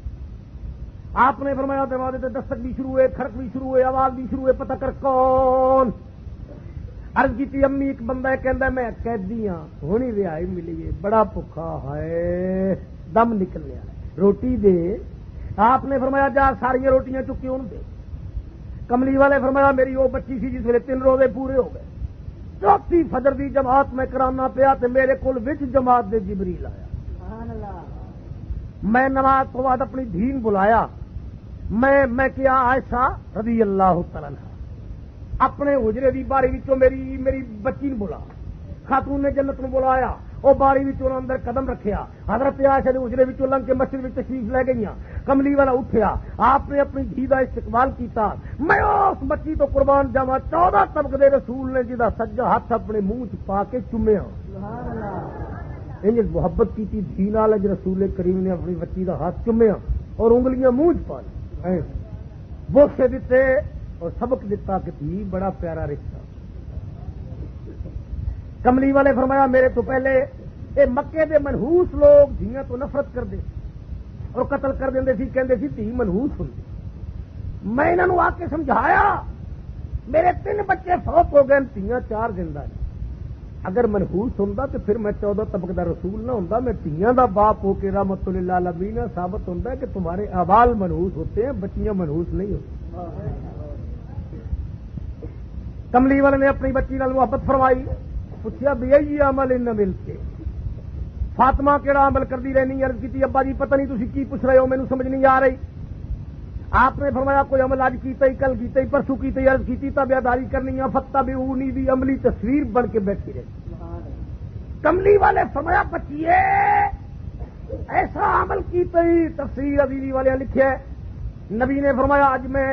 آپ نے فرمایا دروازے تے دستک بھی شروع ہوئے، کھڑک بھی شروع ہوئے، آواز بھی شروع ہوئے، پتہ کر کون؟ عرض کی امی ایک بندہ کہندا میں قیدی ہاں ہونی رہائی ملی ہے بڑا بھوکا ہے دم نکل گیا روٹی دے آپ نے فرمایا جا ساری روٹیاں چکی ان دے کملی والے فرمایا میری وہ بچی سی جس ویلے 3 روزے پورے ہو گئے چوتھی فجر دی جماعت میں کرانا پیا تے میرے کول وچ جماعت دے جبریل آیا سبحان اللہ میں نماز تو بعد اپنی دھین بلایا میں کیا عائشہ رضی اللہ تعالی عنہ اپنے حجرے دی باری وچوں میری بچی بلا خاتون نے جنت نو بلایا وہ باری وچوں اندر قدم رکھیا حضرت عائشہ دے حجرے وچوں لنگ کے مسجد وچ تشریف لے گئیاں کملی والا اٹھیا آپ نے اپنی دھی دا استقبال کیتا میں اس بچی تو قربان جاواں 14 طبق دے رسول نے جدا سجا ہاتھ اپنے منہ چ پا کے چومیا سبحان اللہ انج محبت کیتی دھی نال اج رسول کریم نے اپنی بچی دا ہاتھ چومیا اور انگلیاں منہ چ پا لی بوسے دیتے اور سبق دیتا کہ تھی بڑا پیارا رشتہ کملی والے فرمایا میرے تو پہلے اے مکے دے منحوس لوگ دھیاں تو نفرت کر دے اور قتل کر دیں سی کہندے سی دھی منحوس ہوندی میں انہاں نوں آ کے سمجھایا میرے 3 بچے فوت ہو گئے دھیاں 4 زندہ ہیں اگر منحوس ہوندا تو پھر میں 14 طبق دا رسول نہ ہوندا میں دھیاں دا باپ ہو کے رحمت للعالمین ثابت ہوندا ہے کہ تمہارے احوال منحوس ہوتے ہیں بچیاں منحوس نہیں ہوتی کملی والے نے اپنی بچی نال محبت فرمائی پوچھا بھی عمل نہ مل کے فاطمہ کیڑا عمل کردی رہنی عرض کی ابا جی پتہ نہیں تسی کی پوچھ رہے ہو مینوں سمجھ نہیں آ رہی آپ نے فرمایا کوئی عمل آج کیتا ہی کل کیتا ہی پرسوں کیتا ہی عرض کی تابعداری کرنی ہے فتبعونی دی عملی تصویر بن کے بیٹھی رہی کملی والے فرمایا بچیے ایسا عمل کیتا ہی تفسیر عزیزی والے لکھے نبی نے فرمایا اج میں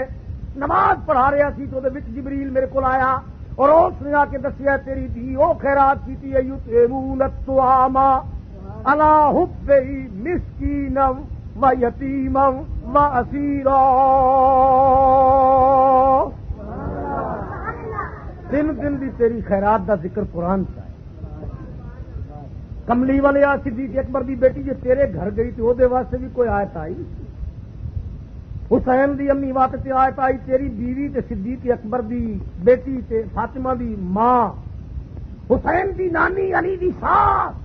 نماز پڑھا رہا سی تو وچ جبریل میرے کو آیا اور اس نے آ کے دسیا تیری دھی وہ خیرات کیتی ہے یطعمون الطعام علی حبہ مسکینا و یتیما و اسیرا 3 دن دی تیری خیرات دا ذکر قرآن کا ہے کملی والے صدیق اکبر دی بیٹی جے تیرے گھر گئی تو دے واسطے بھی کوئی آیت آئی حسین دی امی واسطے آیت آئی تیری بیوی تے صدیق اکبر دی بیٹی تے فاطمہ دی ماں حسین دی نانی علی دی ساس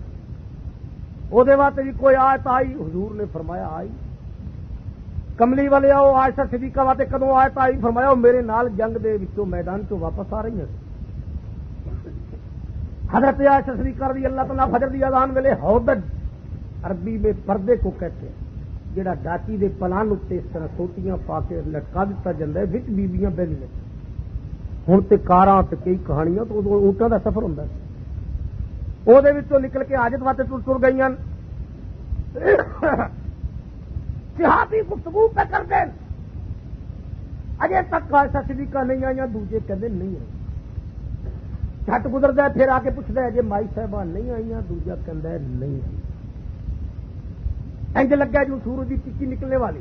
او دے واسطے بھی کوئی آیت آئی حضور نے فرمایا آئی کملی والے آؤ عائشہ صدیقہ واسطے کدوں آیت آئی فرمایا میرے نال جنگ دے وچوں میدان چوں واپس آ رہی ہیں حضرت عائشہ صدیقہ رضی اللہ تعالیٰ فجر دی اذان ویلے ہودج عربی میں پردے کو کہتے ہیں جڑا ڈاچی دے پلان اتنے اس طرح سوٹیاں پا کے لٹکا دیتا جاتا ہے وچ بیبیاں بہلی نے ہوں تو کاراں تے کئی کہانیاں تو اونٹاں دا سفر ہوندا ہے او دے وچوں نکل کے حاجت واسطے ٹر گئیاں صحابی گفتگو پہ کر دیں اجے تک عائشہ صدیقہ نہیں آئیاں دوجے کہندے نہیں آئی جھٹ گزردا ہے پھر آ کے پوچھدا ہے جے مائی صاحبہ نہیں آئیاں دوجا کہندا ہے نہیں آئی انج لگا جو سورج کی ٹکی نکلنے والی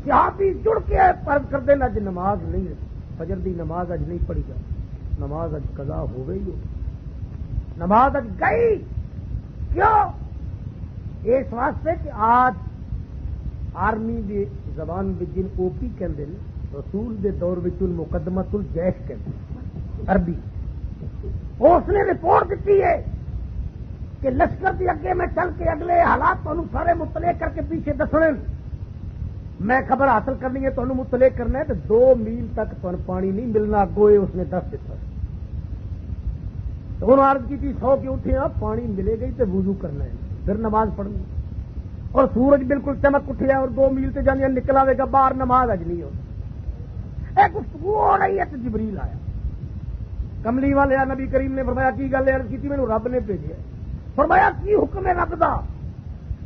صحابی جڑ کے فرض کر دینا اج نماز نہیں ہے فجر دی نماز اج نہیں پڑھی جائے نماز اج قضا ہو گئی ہو نماز اج گئی کیوں اس واسطے کہ آج آرمی دی زبان جن او پی کہندے نے رسول دے دور وچ مقدمۃ الجیش کہندے عربی اس نے رپورٹ دیتی ہے کہ لشکر دی اگے میں چل کے اگلے حالات تمہیں سارے مطلع کر کے پیچھے دسنے میں خبر حاصل کرنی ہے تمہیں مطلع کرنا ہے تو 2 میل تک تمہیں پانی نہیں ملنا اگو اس نے دس دیتا تو انہوں نے عرض کی تھی 100 کے اٹھے آپ پانی ملے گئی تو وضو کرنا ہے پھر نماز پڑھنی اور سورج بالکل چمک اٹھیا اور 2 میل سے جانے نکل آئے گا باہر نماز اج نہیں ہوتی ایک گفتگو ہو رہی ہے تو جبریل آیا کملی والے نبی کریم نے فرمایا کی گل ہے عرض کی تھی مینوں رب نے بھیجا فرمایا کی حکم ہے رب دا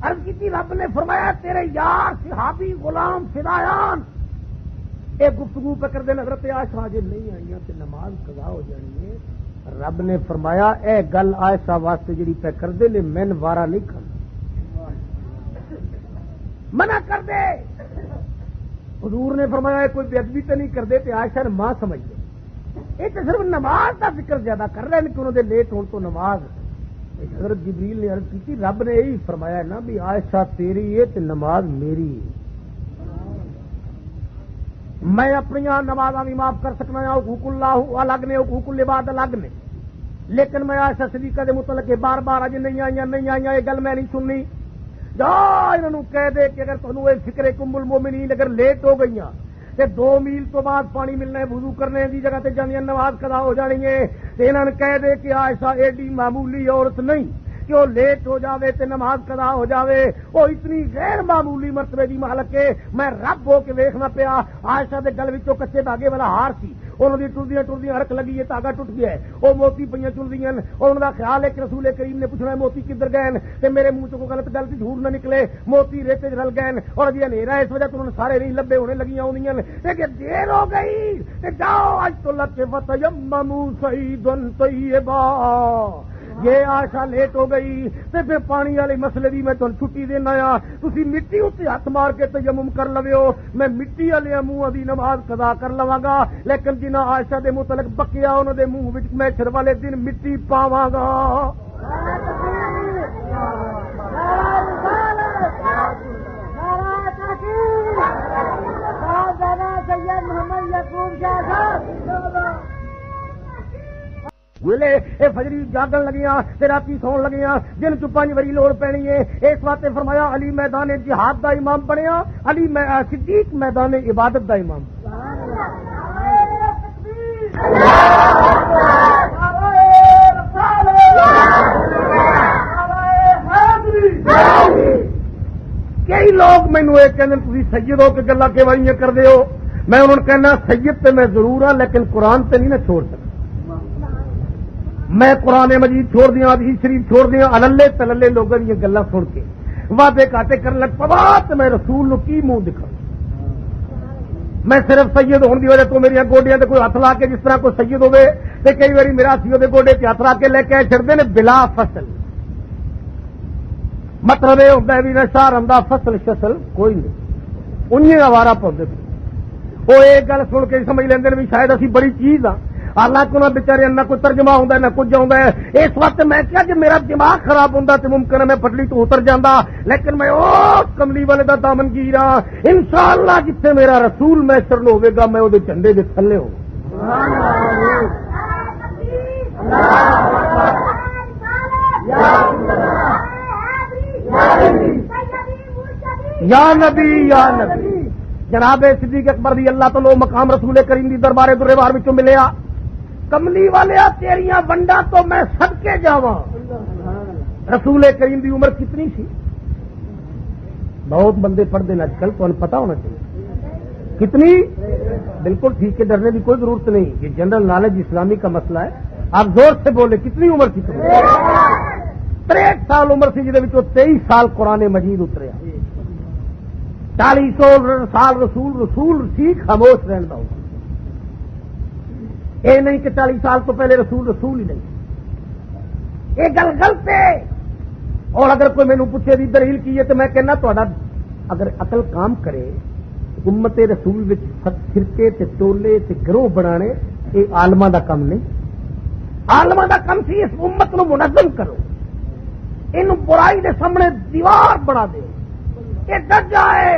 عرض کی تھی رب نے فرمایا تیرے یار صحابی غلام فدایان ایک گفتگو پہ کر دے حضرت عائشہ جے نہیں آئیاں تے نماز قضا ہو جانی ہے رب نے فرمایا اے گل عائشہ واسطے جڑی پہ کر دے لے میں وارا نہیں کھانا منع کر دے حضور نے فرمایا کوئی بے ادبی تو نہیں کر دے تے عائشہ نے ماں سمجھ لے یہ تو صرف نماز کا ذکر زیادہ کر رہے ہیں کہ انہوں نے لیٹ ہون تو نماز حضرت جبریل نے عرض کی تھی رب نے یہی فرمایا نا بھی عائشہ تیری ہے تے نماز میری ہے میں اپنی نمازاں بھی معاف کر سکنا ہوں، حقوق اللہ الگ نے، حقوق العباد الگ نے، لیکن میں عائشہ صدیقہ دے متعلق بار بار اج نہیں آئی یہ گل میں نہیں سننی. جا انہوں کہہ دے کہ اگر تمہیں یہ فکر ام المومنین اگر لیٹ ہو گئی تے 2 میل تو بعد پانی ملنا ہے، وضو کرنے دی جگہ تے جاندیاں نماز قضا ہو جانی ہے، تے انہاں نے کہہ دے کہ عائشہ ایڈی معمولی عورت نہیں کہ وہ لیٹ ہو جاوے تے نماز قضا ہو جاوے، وہ اتنی غیر معمولی مرتبے دی مالک ہے. میں رب ہو کے ویکھنا پیا عائشہ دے گل وچوں کچے دھاگے والا ہار سی، انہوں دی ٹردیاں ہرک لگی ہے، دھاگا ٹوٹ گیا ہے، وہ موتی پہ چلدیاں، انہوں دا خیال ہے کہ رسول کریم نے پوچھنا ہے موتی کدھر گئے تے میرے منہ چ کوئی غلط گل تے جھوٹ نہ نکلے، موتی ریتے رل گئے اور جی ہنیرا اس وجہ تو انہوں نے سارے نہیں لبے ہونے لگیاں ہوندیاں لیکن دیر ہو گئی تے جاؤ اج تو لگ کے فتیمموا صعیدا طیبا. یہ عائشہ لیٹ ہو گئی تے پھر پانی والے مسئلے بھی میں تمہیں چھٹی دینا آ، تسی مٹی اتنے ہاتھ مار کے تیمم کر لو، میں مٹی والے منہ دی نماز قضا کر لواں گا، لیکن جنہ عائشہ دے متعلق بکیا انہوں دے منہ وچ میں شر والے دن مٹی پاواں گا. ویلے اے فجری جاگن لگیاں تے راتی سون لگیاں، جن چ 5 واری لوڑ پینی ہے. اس واسطے فرمایا علی میدان جہاد دا امام بنیا، علی صدیق میدان عبادت دا امام. کئی لوگ مینوں یہ کہندے تسی سید ہو کے گلاں کیویں کردے ہو، میں انہوں نے کہنا سید تے میں ضرور ہاں لیکن قرآن تے نہیں نہ چھوڑ سکتا. میں قرآن مجید چھوڑ دیا، حدیث شریف چھوڑ دیا، اللے تللے لوگوں کی گلاں سن کے وعدے کاٹے کرنے لگ پوا تو میں رسول نو کی منہ دکھا. میں صرف سید ہونے کی وجہ تو میری گوڈیاں تے کوئی ہاتھ لا کے جس طرح کوئی سید ہوے تے کئی باری میرا سی دے گوڈے تے ہاتھ لا کے لے کے چھڑتے ہیں بلا فصل. مطلب یہ ہوتا ہے بھی نشا رندا فصل شسل کوئی نہیں، انہیں آوارا پودے وہ ایک گل سن کے سمجھ لیندے بھی شاید اسی بڑی چیز ہاں، حالانکہ انہوں بچارے نہ کوئی ترجمہ ہوتا ہے نہ کچھ آتا ہے. اس وقت میں کیا کہ میرا دماغ خراب ہوتا تو ممکن ہے میں پٹلی تو اتر جانا، لیکن میں اس کملی والے دا دامن گیرا انشاءاللہ جتنے میرا رسول میسر نو ہوے گا میں وہ جھنڈے دے تھلے ہوں. یا نبی یا نبی. جناب صدیق اکبر رضی اللہ تعالی مقام رسول کریم دی دربار دربار وچوں ملیا. کملی والیا تیریاں ونڈا تو میں صدقے جاواں. رسول کریم دی عمر کتنی سی؟ بہت بندے پڑھتے ہیں اج کل، تو پتا ہونا چاہیے کتنی. بالکل ٹھیک ہے، ڈرنے کی کوئی ضرورت نہیں، یہ جنرل نالج اسلامی کا مسئلہ ہے. آپ زور سے بولے کتنی عمر سی؟ 63 سال عمر سی، جہاں 23 سال قرآن مجید اتریا. 40 سال رسول سی خاموش رہن کا. یہ نہیں کہ 40 سال تو پہلے رسول ہی نہیں. یہ گل غلط ہے. اور اگر کوئی مینوں پوچھے دی دلیل کی ہے تو میں کہنا تہاڈا اگر عقل کام کرے، امت رسول وچ فرقے تے ٹولے تے گروہ بنانے یہ عالماں دا کم نہیں. عالماں دا کم سی اس امت نو منظم کرو، اینو برائی دے سامنے دیوار بنا دے، یہ ڈر جائے.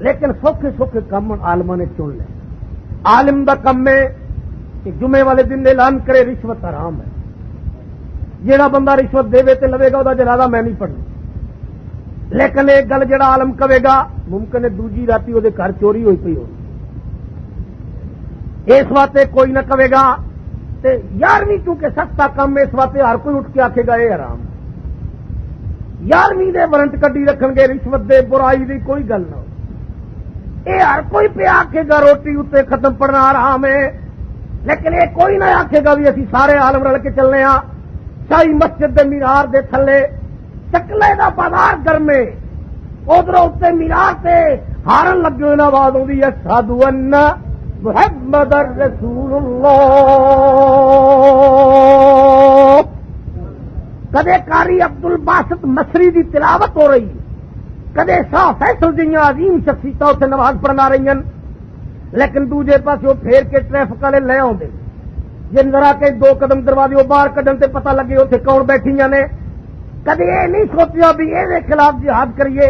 لیکن سوکھے سوکھے کام عالماں نے چن لے. عالم دا کم ہے کہ جمعے والے دن اعلان کرے رشوت حرام ہے. جیڑا بندہ رشوت دے تے لوے گا وہ جنازہ میں نہیں پڑھنا. لیکن ایک گل جڑا عالم کہے گا ممکن ہے دوجی راتی وہ گھر چوری ہوئی پی ہو، اس واسطے کوئی نہ کہے گا. 11ویں کیونکہ سستا کم ہے اس واسطے ہر کوئی اٹھ کے آکھے گا یہ حرام. 11ویں دے وارنٹ کڈی رکھن گے رشوت دے برائی دی کوئی گل نہ ہو. یہ ہر کوئی پہ آکھے گا روٹی اتنے ختم پڑنا حرام ہے. لیکن یہ کوئی نہ آکھے گا بھی اسی سارے عالم رل کے چلنے ہاں. شاہی مسجد دے مینار دے تھلے چکلے دا بازار گرمے ادھر اتنے مینار سے ہارن لگے ہوئے آواز آتی ہے اشہد ان محمد رسول اللہ. کدے قاری عبد الباسط مصری دی تلاوت ہو رہی، کدے شاہ فیصل جیاں عظیم شخصیتاں اتنے نماز پڑھنا رہی ہیں. لیکن دوجے پاس وہ پھیر کے ٹریفک والے لے آتے جن ذرا کے 2 قدم دروازے باہر کڈن تے پتہ لگے اتنے کون بیٹھی نے. کدی یہ نہیں سوچیا بھی یہ خلاف جہاد کریے.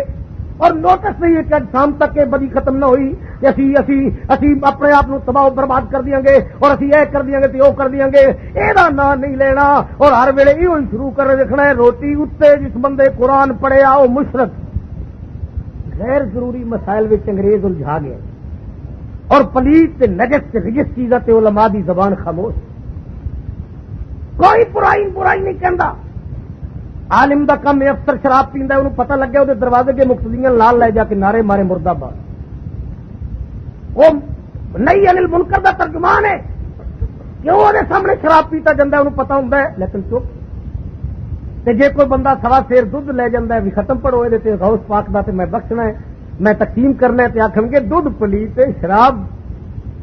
اور نوٹس نہیں ہے کہ شام تک یہ بدی ختم نہ ہوئی کہ اسی اپنے آپ کو تباہ برباد کر دیاں گے اور اسی یہ کر دیاں گے تو وہ کر دیاں گے. یہ نام نہیں لینا اور ہر ویلے یہ شروع کر دیکھنا ہے روٹی اتنے جس بندے قرآن پڑھیا وہ مشرک. غیر ضروری مسائل میں انگریز الجھا گئے اور پلیت نجس رجس چیزاں تے علماء دی زبان خاموش. کوئی برائی نہیں کہندا. عالم دا کم ہے افسر شراب پیندا انہوں پتہ لگ گیا وہ دروازے کے مقتدیاں لال لے جا کے نعرے مارے مرد آباد. وہ نہیں انل منکر دا ترجمان ہے کیوں وہ سامنے شراب پیتا جاتا انہوں پتہ ہوندا ہے لیکن چپ. تے جے کوئی بندہ سوا سیر دودھ لے جاتا ہے بھی ختم پڑھو یہ غوث پاک دا تے میں بخشنا ہے میں تقسیم کرنا ہے تے آکھن گے دودھ پلیت شراب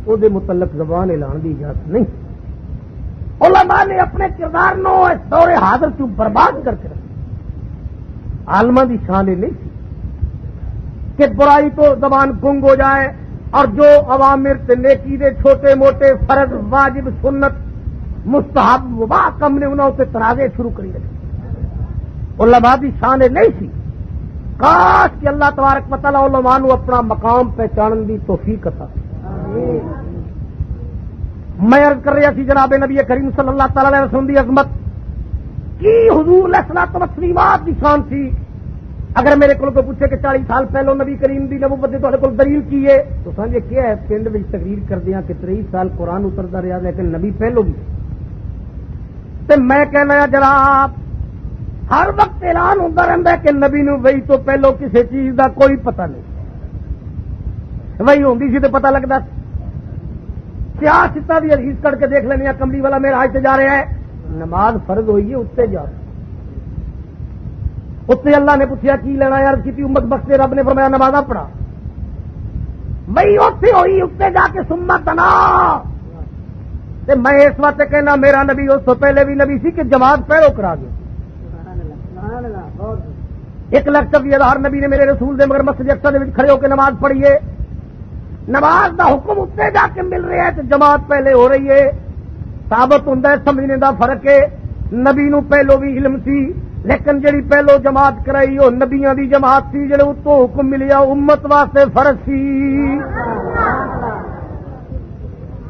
وہ دے متعلق زبان اعلان دی اجازت نہیں. علماء نے اپنے کردار نو اس دور حاضر کیوں برباد کر کے رکھا. عالماں دی شان نہیں سی کہ برائی تو زبان گنگ ہو جائے اور جو اوامر تے نیکی دے چھوٹے موٹے فرض واجب سنت مستحب مباح کم نے انہوں تے تنازع شروع کری رکھے. علماء دی شان نہیں سی. کاش کہ اللہ تبارک و تعالی علماء نو اپنا مقام پہچانن دی توفیق عطا. میں عرض کر رہا سی جناب نبی کریم صلی اللہ تعالی علیہ وسلم دی عظمت کی حضور علیہ الصلوۃ والتسلیمات دی شان تھی. اگر میرے کو پوچھے کہ 40 سال پہلو نبی کریم دی نبوت تہاڈے کول دلیل کی ہے تو سمجھے کیا ہے پنڈ وچ تقریر کردیاں کہ 23 سال قرآن اتردا رہا لیکن نبی پہلو بھی. تے میں کہنا جناب ہر وقت اعلان ہوتا رہتا ہے کہ نبی نو وہی تو پہلو کسی چیز دا کوئی پتہ نہیں. وہی ہوندی سی تے پتہ لگتا. سیاستہ بھی حدیث کر کے دیکھ لینی کملی والا میرا آج سے جا رہا ہے نماز فرض ہوئی ہے اتنے جا رہا اتنے اللہ نے پوچھا کی لینا یار کی امت بخشے رب نے فرمایا نماز پڑھا. بھائی اتنے ہوئی اتنے جا کے سمت تنا تے میں اس وقت کہنا میرا نبی اس سے پہلے بھی نبی سی کہ جماعت پہلو کرا گیا. 1,40,000 نبی نے میرے رسول دے مگر مسجد اقصی دے وچ کھڑے ہو کے نماز پڑھی ہے. نماز دا حکم اتنے جا کے مل رہا ہے تو جماعت پہلے ہو رہی ہے. ثابت ہوتا ہے سمجھنے دا فرق ہے. نبی نو پہلو بھی علم سی لیکن جڑی پہلو جماعت کرائی وہ نبیاں دی جماعت سی جڑے اتوں حکم ملیا امت واسطے فرض سی.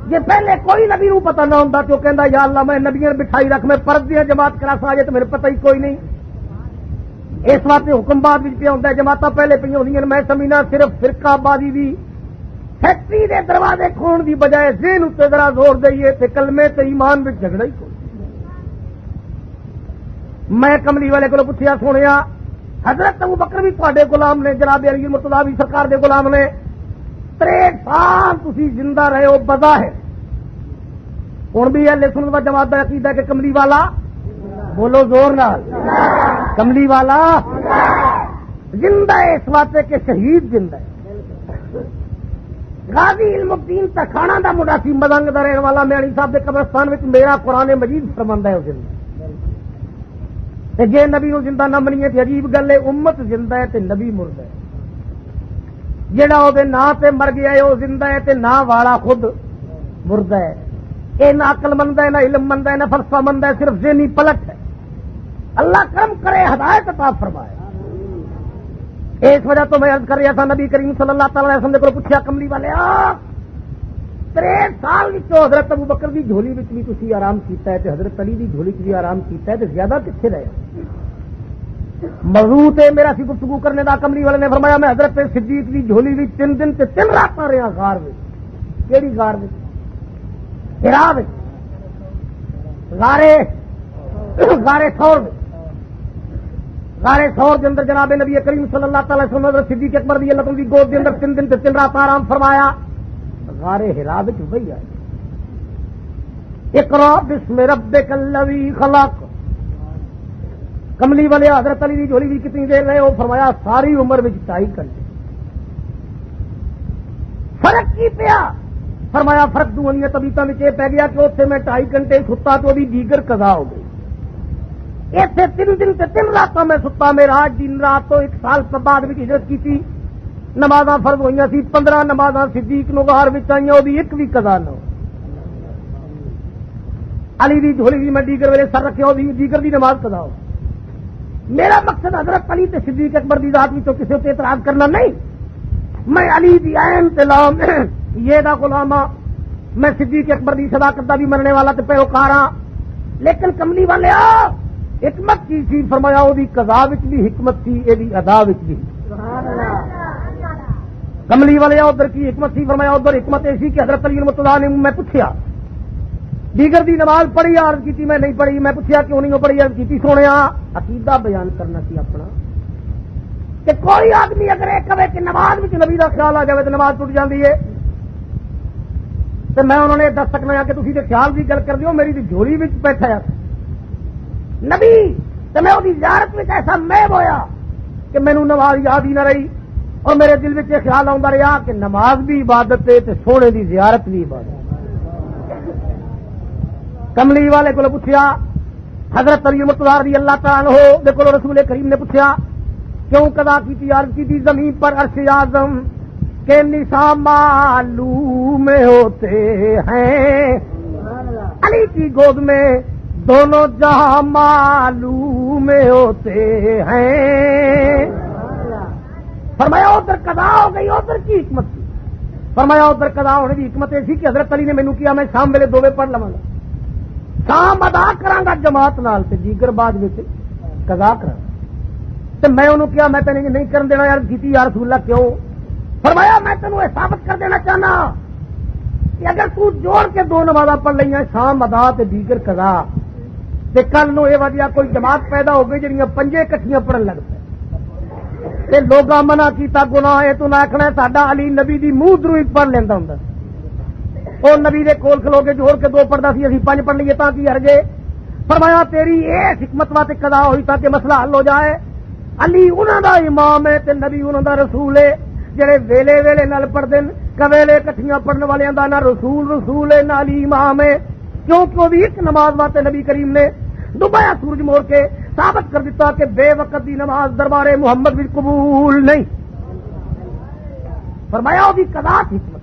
جی پہلے کوئی نبی نو پتہ نہ ہوتا تو کہندا یا اللہ میں نبیاں بٹھائی رکھ میں فرض دی جماعت کرا سا جے تو میرے پتہ ہی کوئی نہیں. اس واسطے حکم بعد وچ پیا ہوندا ہے جماعتاں پہلے پئی ہوندیاں. میں سمجھنا صرف فرقہ بازی دی فیکٹری دے دروازے کھول دی بجائے ذہن اتنے ذرا زور دئیے تے کلمے تے ایمان وچ جھگڑا ہی کوئی. میں کملی والے کو پوچھیا سونیا حضرت ابو بکر بھی تھوڑے غلام نے جناب علی مرتضیٰ بھی سرکار دے غلام نے 63 سال تسی زندہ رہے ہو بظاہر. ہن بھی اہل سنت و جماعت دا عقیدہ ہے کہ کملی والا بولو زور نال کملی والا زندہ ہے اس واسطے کہ شہید زندہ ہے. غازی علم الدین تکھانا دا منڈا سی مدنگ دا رہن والا میانی صاحب دے قبرستان وچ میرا قرآن مجید فرماندا ہے زندہ. تے جے نبی نو زندہ نہ منیے تے عجیب گل ہے. امت زندہ ہے تے نبی مردہ ہے. جڑا او دے نام تے مر گیا ہے او زندہ ہے تے نا والا خود مردہ ہے. اے نہ عقل مند ہے نہ علم مند ہے نہ فلسفہ مند ہے صرف ذہنی پلٹ ہے. اللہ کرم کرے ہدایت عطا فرمائے. اس وجہ تو میں عرض کر رہا تھا نبی کریم صلی اللہ تعالی علیہ وسلم کو پوچھا کملی والے 63 سال حضرت ابو بکر دی جھولی وچ بھی تسی آرام کیتا ہے تے حضرت علی دی جھولی وچ بھی آرام کیتا ہے تے زیادہ کتنے رہے. موضوع تے میرا سی گفتگو کرنے دا کملی والے نے فرمایا میں حضرت صدیق دی جھولی وچ 3 دن تے 3 راتاں رہا غار وچ. کیڑی غار وچ؟ ہرا وچ. غارے ثور وچ. غارے ثور کے اندر جناب نبی کریم صلی اللہ تعالی وسلم حضرت صدیق اکبر رضی اللہ عنہ دی گود کے اندر 3 دن تے 3 رات آرام فرمایا. غارے ہرا وچ وہی آئے اقرا بسم ربک الذی خلق. کملی والے حضرت علی دی جھولی بھی کتنی دیر رہے وہ فرمایا ساری عمر وچ 2.5 گھنٹے. فرق کی پیا؟ فرمایا فرق دنیا طبیعتاں وچ پی گیا کہ اتنے میں 2.5 گھنٹے ستا تو دی دیگر قضا ہو گئی. ایتھے 3 دن تے 3 راتاں میں ستا. میرا دن رات تو 1 سال بعد وچ ہجرت کی تھی. نمازاں فرض ہوئیاں سی 15 نمازاں صدیق نو غار وچ آئیاں وہ ایک بھی قضا نہ ہو. علی دی جھولی دی میں دیگر ویلے سر رکھے وہ دیگر دی نماز قضا ہو. میرا مقصد حضرت علی تے صدیق اکبر دی ذات وچوں کسی تے اعتراض کرنا نہیں. میں علی دی عین تلام یہ دا غلام ہاں, میں صدیق اکبر دی صداقت دا بھی مننے والا تے پیروکار ہاں. لیکن کملی والے حکمت کی سی, فرمایا او دی قضا وچ بھی حکمت سی, اے دی ادا وچ بھی. کملی والے ادھر کی حکمت سی, فرمایا ادھر حکمت ایسی کہ حضرت علی المرتضیٰ نے میں پوچھا دیگر دی نماز پڑھی, عرض کی میں نہیں پڑھی. میں پوچھا کیوں نہیں پڑھی, عرض کی سونے عقیدہ بیان کرنا سی اپنا کہ کوئی آدمی اگر ایک کہے کہ نماز میں نبی کا خیال آ جائے تو نماز ٹوٹ جاتی ہے, تو میں انہوں نے دس سکنا کہ تھی خیال کی گل کر دیو, میری جھولی میں بیٹھا نبی تو میں وہی زیارت میں ایسا محب ہویا کہ مینوں نماز یاد ہی نہ رہی, اور میرے دل میں خیال آتا رہا کہ نماز بھی عبادت ہے تو سونے دی زیارت بھی عبادت. کملی والے کو پوچھا, حضرت علی مرتضیٰ رضی اللہ تعالیٰ عنہ دیکھو رسول کریم نے پوچھا کیوں قضا کی تھی, عرض کی تھی زمین پر عرش اعظم کے نشان معلوم ہوتے ہیں, علی کی گود میں دونوں جہاں معلوم ہوتے ہیں. فرمایا ادھر قضا ہو گئی, ادھر کی حکمت تھی. فرمایا ادھر قضا ہونے کی حکمت ایسی کہ حضرت علی نے مینوں کیا میں شام ویلے 2 پڑھ لواں گا, شام ادا کراں گا جماعت نال تے دیگر بعد وچ قضا کراں. تے میں انہوں کیا میں تینوں نہیں کرن دینا, یار کیتی یا رسول اللہ کیوں؟ فرمایا میں تینوں یہ ثابت کر دینا چاہنا کہ اگر تو جوڑ کے 2 نمازاں پڑھ لئیاں شام ادا تے دیگر قضا, تے کل نو یہ وجہ کوئی جماعت پیدا ہو گئی جڑیاں 5 اکٹھیاں پڑھن لگ پے تے لوگاں منع کیتا گناہ ہے تو نہ آکھنا ساڈا علی نبی دی منہ دروں ہی پڑھ لیندا ہوندا, او نبی دے کول کھلو کے جوڑ کے 2 پڑھدا سی, اسی 5 پڑھ لئیے تاں کی حرج ہے. فرمایا تیری اے حکمت واسطے قضا ہوئی تاکہ مسئلہ حل ہو جائے. علی انہاں دا امام ہے تے نبی انہاں دا رسول ہے, جڑے ویلے ویلے نال پڑھ دین, کویلے کٹھیاں پڑھن والیاں دا نہ رسول ہے نہ علی امام ہے, کیونکہ وہ بھی ایک نماز واسطے نبی کریم نے ڈبایا سورج موڑ کے ثابت کر دیتا کہ بے وقت دی نماز دربار محمد بھی قبول نہیں. فرمایا وہ بھی قضا حکمت,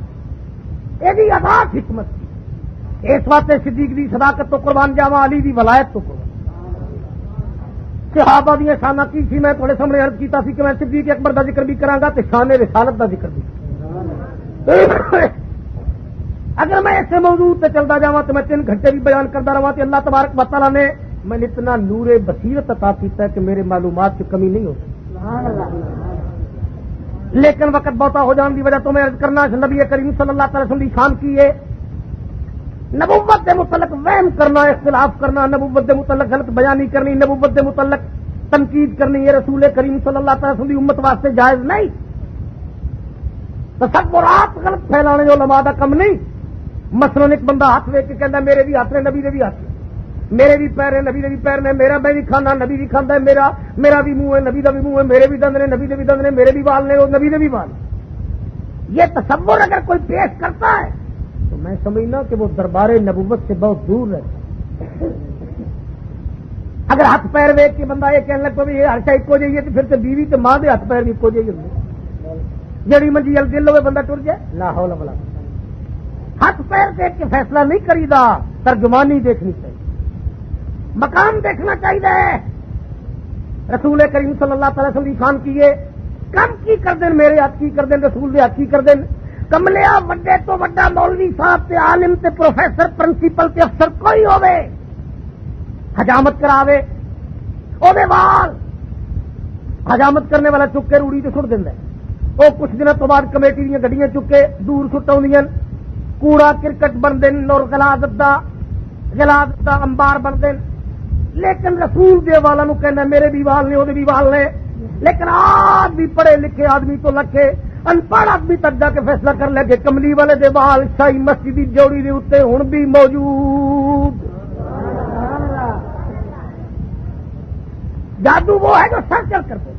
یہ ادا حکمت تھی. اس واسطے صدیق دی صداقت تو قربان جاواں, علی دی ولایت تو قربان. صحابہ دی شانہ کی سی میں تھوڑے سامنے عرض کیتا سی کہ میں صدیق اکبر دا ذکر بھی کراں گا تے شان رسالت دا ذکر بھی. اگر میں ایسے موضوع تے چلتا جاواں تو میں 3 گھنٹے بھی بیان کرتا رہا تے اللہ تبارک و تعالیٰ نے میں اتنا نور بصیرت عطا کیتا ہے کہ میرے معلومات کی کمی نہیں ہوتی. لیکن وقت بہتا ہو جان کی وجہ تو میں عرض کرنا نبی کریم صلی اللہ تعالی وسلم کی شان کی ہے. نبوت کے متعلق وہم کرنا, اختلاف کرنا, نبوت کے متعلق غلط بیانی کرنی, نبوت کے متعلق تنقید کرنی, یہ رسول کریم صلی اللہ تعالی وسلم کی امت واسطے جائز نہیں. تصورات غلط پھیلانے جو علماء دا کم نہیں. مثلا ایک بندہ ہاتھ ویک کے کہندا میرے بھی ہاتھ نے نبی دے بھی ہاتھ, میرے بھی پیر ہیں نبی دے بھی پیر نے, میرا میں بھی کھانا نبی بھی کھاندا ہے, میرا بھی منہ ہے نبی دا بھی منہ ہے, میرے بھی دند نے نبی دے بھی دند نے, میرے بھی بال نے اور نبی دے بھی بال. یہ تصور اگر کوئی پیش کرتا ہے تو میں سمجھنا کہ وہ دربار نبوت سے بہت دور رہتا. اگر ہاتھ پیر ویک کے بندہ یہ کہنے لگتا یہ ہر شاید کو جائیے تو پھر تو بیوی تو ماں دے ہاتھ پیر بھی کو جائیے, جڑی منجی دل ہوئے بندہ ٹر جائے. لا حول ولا قوت. ہاتھ پیر دیکھ کے فیصلہ نہیں کریدا, ترجمانی دیکھنی چاہیے, مقام دیکھنا چاہیے. رسول کریم صلی اللہ تعالی وسلم شان کیے کم کی کر دین, میرے ہاتھ کی کر دین, رسول دے ہاتھ کی کر دین. کملیا وڈے تو وڈا مولوی صاحب تے عالم تے پروفیسر پرنسپل تے افسر کوئی ہوے حجامت کراوے او دے وال حجامت کرنے والا چک کے روڑی تے سٹ دیندا ہے. وہ کچھ دنوں تو بعد کمیٹی دی گڈیاں چک کے دور سٹاوندیاں, کوڑا کرکٹ بن دین اور غلاظت دا انبار بن دین. لیکن رسول دے والا نو کہنا میرے بھی وال نے او دے بھی وال نے. لیکن آج بھی پڑھے لکھے آدمی تو لکھے ان پڑھ آدمی تک جا کے فیصلہ کر لے کہ کملی والے دے وال شاہی مسجد دی جوڑی دے اوتے ہن بھی موجود. جادو وہ ہے جو سر چل کرتے.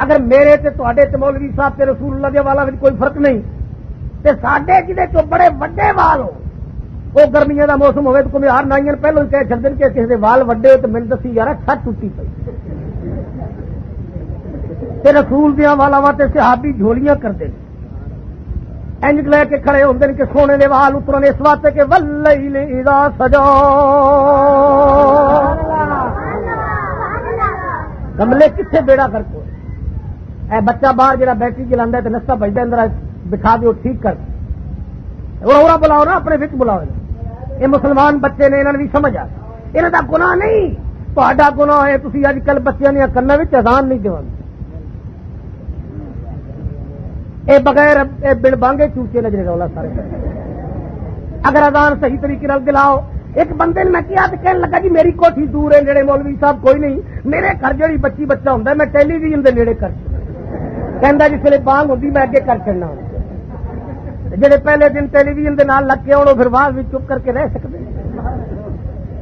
اگر میرے تے تواڈے تے مولوی صاحب تے رسول اللہ دے والا وچ کوئی فرق نہیں تے ساڈے جدے چوں بڑے وڈے وال ہو, وہ گرمیاں دا موسم ہوئے تو کمیار نائیاں پہلو ہی کہہ چھڈن کہ کسی دے وال وڈے ہوئے تو مینوں دسی یار چھت ٹوٹی پئی. تے رسول دیاں والا واسطے صحابی جھولیاں کردے انج لے کے کھڑے ہوندے کہ سونے دے وال اترن اس واسطے کہ واللیل اذا سجا کملے کتنے بیڑا کر کو اے بچہ باہر جا بیٹری چلا تو نسا بجتا اندر بٹھا دو ٹھیک کر اور بلاؤ نا اپنے بچ بلاؤ یہ مسلمان بچے نے انہوں نے بھی سمجھ آ یہاں کا گناہ نہیں تا گناہ ہے تھی اج کل بچوں دیا کنا اذان نہیں دے اے بغیر بل بانگے چوچے نظر رولا سارے اگر اذان صحیح طریقے دلاؤ ایک بندے نے میں کیا تو کہنے لگا جی میری کوٹھی دور ہے نیڑے مولوی صاحب کوئی نہیں میرے گھر جڑی بچی بچہ ہوتا ہے میں ٹیلی ویژن کے نیڑے کر کہندا جس ویلے بانگ ہوتی میں اگے کر چڑنا جڑے پہلے دن ٹیلی ویژن کے نال لگ کے آؤ پھر بعد بھی چپ کر کے رہ سکتے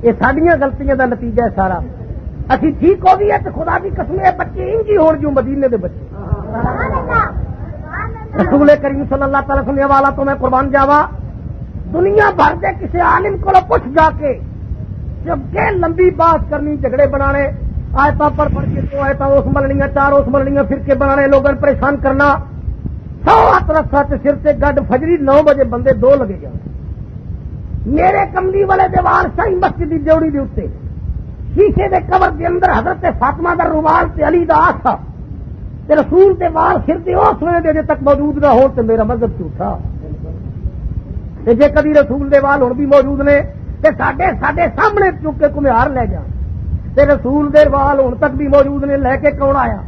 یہ ساڈیاں غلطیاں دا نتیجہ ہے سارا اسی ٹھیک ہو گئی ہے تو خدا کی قسم ہے بچے انجی ہون جو مدینے دے بچے رسول کریم صلی اللہ تعالی وسلم والا تو میں قربان جاوا دنیا بھر دے کسی عالم کو پوچھ جا کے جب کہ لمبی بات کرنی جھگڑے بنانے آیتاں پڑھ کے تو آیتاں اس ملنیاں چار اس ملنیاں فرقے بنانے لوگوں پریشان کرنا 100 ہاتھ رکھا سر سے گڈ فجری 9 بجے بندے 2 لگے جانے میرے کملی والے دیوار شاہی مسجد کی ڈیوڑی کے اتنے شیشے دے کور کے اندر حضرت فاطمہ دا رومال تے علی دا آسا تے رسول دے وال سر دے اس ویلے دے تک موجود نہ ہو تے میرا مذہب جھوٹا تے جے کبھی رسول دے وال ہن بھی موجود نے تے ساڈے سامنے چک کے کمیار لے جان تے رسول دے وال ہن تک بھی موجود نے لے کے کون آیا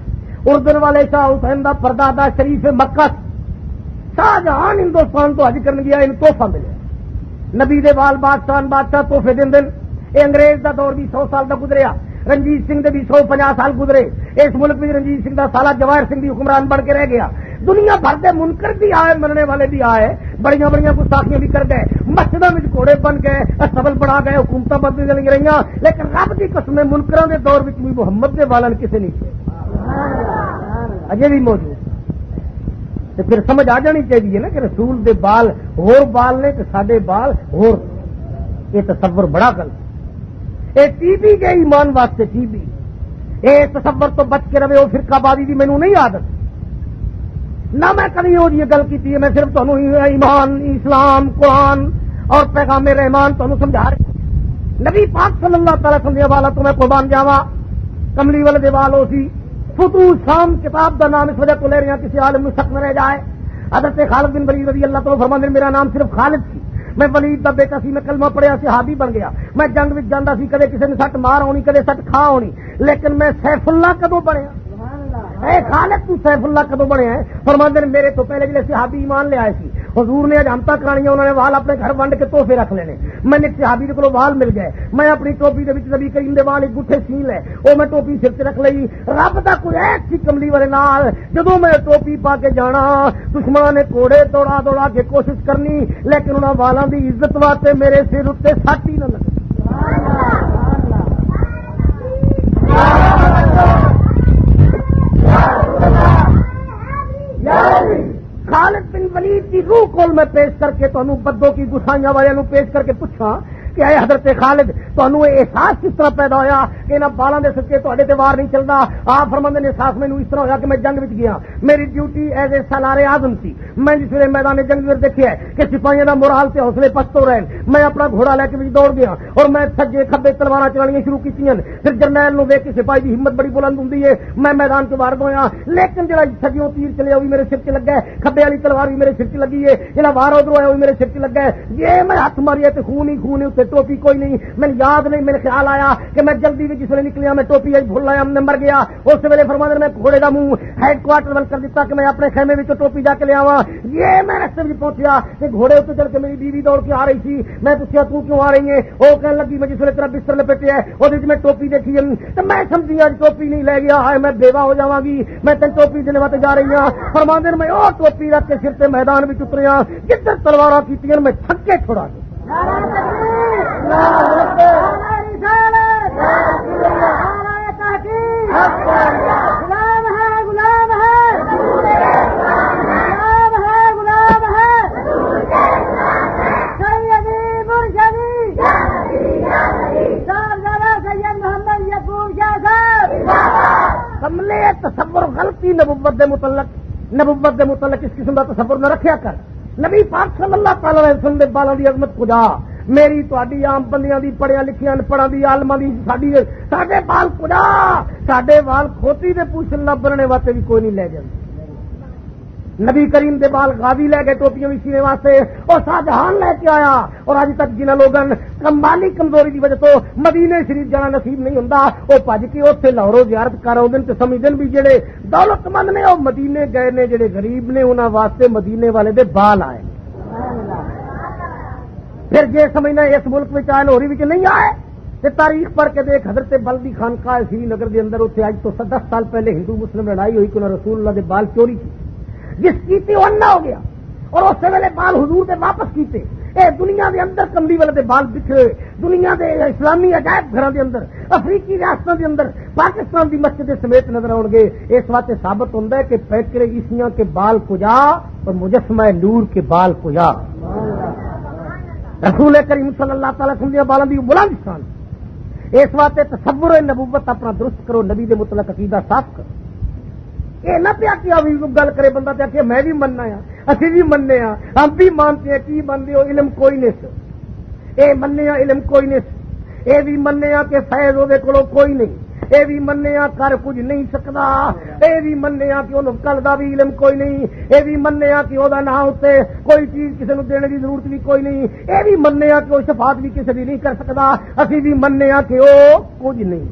اردن والے شاہ حسین دا پردادا شریف مکہ شاہ جہان ہندوستان تو حج کرن گیا ان تحفہ ملے نبی دے وال بادشاہ تحفے دین دن اے انگریز دا دور بھی 100 سال دا گزریا رنجیت سنگھ دے بھی 150 سال گزرے اس ملک میں رنجیت سنگھ دا سالہ جواہر سنگھ بھی حکمران بن کے رہ گیا دنیا بھر دے منکر بھی آئے مرنے والے بھی آئے بڑیاں بڑیاں گستاخیاں بھی کر گئے مسجدوں میں گھوڑے بن گئے سبل بنا گئے حکومتیں بدل رہی لیکن رب کی قسم منکراں دے دور بھی محمد دے والن کسے نہیں تھے اجے بھی موجود تو پھر سمجھ آ جانی چاہیے نا کہ رسول دے بال ہور بال نے کہ ساڈے بال ہور یہ تصور بڑا غلط اے ٹی بی کے ایمان واسطے ٹی بی اے تصور تو بچ کے رہے ہو فرقہ بازی دی مینوں نہیں عادت نہ میں کبھی وہ یہ گل کی میں صرف تمہیں ایمان اسلام قرآن اور پیغام رحمان تمہیں سمجھا رہی نبی پاک صلی اللہ تعالی وسلم والا تو میں قربان جاوا کملی والے دیوال ہو سی فتوح شام کتاب دا نام اس وجہ تو لے رہے ہیں کسی عالم میں شک نہ رہ جائے حضرت خالد بن ولید رضی اللہ تعالی فرماتے ہیں میرا نام صرف خالد سی میں ولید دا بیٹا سی میں کلمہ پڑھیا صحابی بن گیا میں جنگ وچ جاندا سی کدے کسی نے سٹ مار ہونی کدے سٹ کھا ہونی لیکن میں سیف اللہ کدوں بنیا اے خالد تو سیف اللہ کدوں بنیا ہے فرماتے ہیں میرے تو پہلے جڑے صحابی ایمان لے آئے سی حضور نے اجامتا کرانیاں انہوں نے وال اپنے گھر ونڈ کے تحفے رکھ لینے میں نے صحابی دے کولوں وال مل گئے میں اپنی ٹوپی دے وچ نبی کریم دے وال گٹھے سی لے او میں ٹوپی سر تے رکھ لئی رب دا کوئی ایسی کملی والے نال جدوں میں ٹوپی پا کے جانا دشمن نے کوڑے دوڑا دوڑا کے کوشش کرنی لیکن انہاں والاں دی عزت واسطے میرے سر اُتے سٹ ہی نہ لگے خالد بن ولید کی روح کول میں پیش کر کے تمہیں بدوں کی گسائیاں والے پیش کر کے پوچھا کہ اے حضرت خالد تمہیں احساس کس طرح پیدا ہویا کہ انہاں بالاں دے سکے تہاڈے تے وار نہیں چلدا آپ فرماندے نے احساس مینوں اس طرح ہویا کہ میں جنگ وچ گیا میری ڈیوٹی ایز اے سالار اعظم سی میں جس ویلے میدان جنگ وچ دیکھیا ہے کہ سپاہیاں دا مورال تے حوصلے پست ہو رہے ہیں میں اپنا گھوڑا لے کے وچ دوڑ گیا اور میں سجے کھبے تلواراں چلانیاں شروع کیتیاں پھر جرنیل نو ویکھ کے سپاہی دی ہمت بڑی بلند ہوندی ہے میں میدان چ وار ہویا لیکن جڑا سجیوں تیر چلیا وہ میرے سر تے لگا ہے کھبے والی تلوار بھی میرے سر تے لگی ہے جڑا وار ادھروں آیا وہ میرے سر تے لگا ہے یہ میں ہاتھ ماریا تے خون ہی خون ہے ٹوپی کوئی نہیں میں یاد نہیں میرے خیال آیا کہ میں جلدی بھی جس ویلے نکلیا میں ٹوپی بھول لایا میں مر گیا اس ویلے فرماتے میں گھوڑے کا منہ ہیڈ کوارٹر ول کر دیتا کہ میں اپنے خیمے میں ٹوپی جا کے لے آواں یہ میں رستے میں پہنچیا کہ گھوڑے اتنے چل کے میری بیوی دوڑ کے آ رہی تھی میں پوچھا تو کیوں آ رہی ہے وہ کہنے لگی میں جس ویلے تیرا بستر لپیٹیا ہے وہ میں ٹوپی دیکھی تو میں سمجھی آج ٹوپی نہیں لے گیا ہے میں بیوہ ہو جاواں گی میں تین ٹوپی دینے واسطے جا رہی ہوں فرماتے میں وہ ٹوپی رکھ کے سر سے میدان میں اتریا جدھر تلواراں کیتیاں میں چھکے چھڑا دیا تصور غلطی نبوت دے متعلق اس قسم کا تصور نہ رکھیا کر نبی پاک صلی اللہ تعالی علیہ وسلم دے بالاں دی عظمت کجا میری تہاڈی عام بندیاں دی پڑھیاں لکھیاں پڑھاں دی عالماں دی ساڈے بال خدا ساڈے وال کھوتی دے پوچھن نہ بننے واسطے بھی کوئی نہیں لے جاندے. نبی کریم دے بال غازی لے گئے ٹوپیاں بھی سینے واسطے اور شاہجہان لے کے آیا. اور اج تک جنہاں لوگاں مالی کمزوری دی وجہ تو مدینے شریف جانا نصیب نہیں ہوندا وہ بھج کے اوتھے لاہوروں زیارت کر آؤندے تے سمجھدے بھی جڑے دولت مند نے وہ مدینے گئے نے جڑے غریب نے انہاں واسطے مدینے والے دے بال آئے. پھر جے سمجھنا اس ملک میں آئے لاہوری وچ نہیں آئے تے تاریخ پڑھ کے دیکھ حضرت بلدی خانقاہ سری نگر دے اندر اتنے اج تو 10 سال پہلے ہندو مسلم لڑائی ہوئی کہ انہوں نے رسول اللہ دے بال چوری کی جس کیتی وہ انا ہو گیا اور اس ویلے بال حضور دے واپس کیتے. اے دنیا دے اندر کملی والے دے بال بکھرے دنیا دے اسلامی عجائب گھراں دے اندر افریقی ریاستوں دے اندر پاکستان دی مسجد سمیت نظر آؤ گے. اس واسطے ثابت ہوتا ہے کہ پیکر عیسیاں کے بال کجا اور مجسمہ نور کے بال کجا. رسول کریم صلی اللہ تعالی وسلم دے بالاں دی بلند شان. اس واسطے تصور نبوت اپنا درست کرو نبی دے متعلق عقیدہ صاف کرو. یہ نہ پیا کہ گل کرے بندہ پیا کہ میں بھی مننا اسی بھی مننے ہم بھی مانتے ہیں. کی مانتے ہو؟ علم کوئی نہیں. اے مننے علم کوئی نہیں. اے بھی مننے کہ فیض وہ کوئی نہیں. اے بھی مننے کر کچھ نہیں سکتا. اے بھی مننے کہ انہوں کل دا بھی علم کوئی نہیں. اے بھی مننے کہ وہ نام اتنے کوئی چیز کسی نے دینے کی ضرورت بھی کوئی نہیں. اے بھی مننے کہ وہ شفاعت بھی کسی بھی نہیں کر سکتا. اسی بھی مننے کہ وہ کچھ نہیں.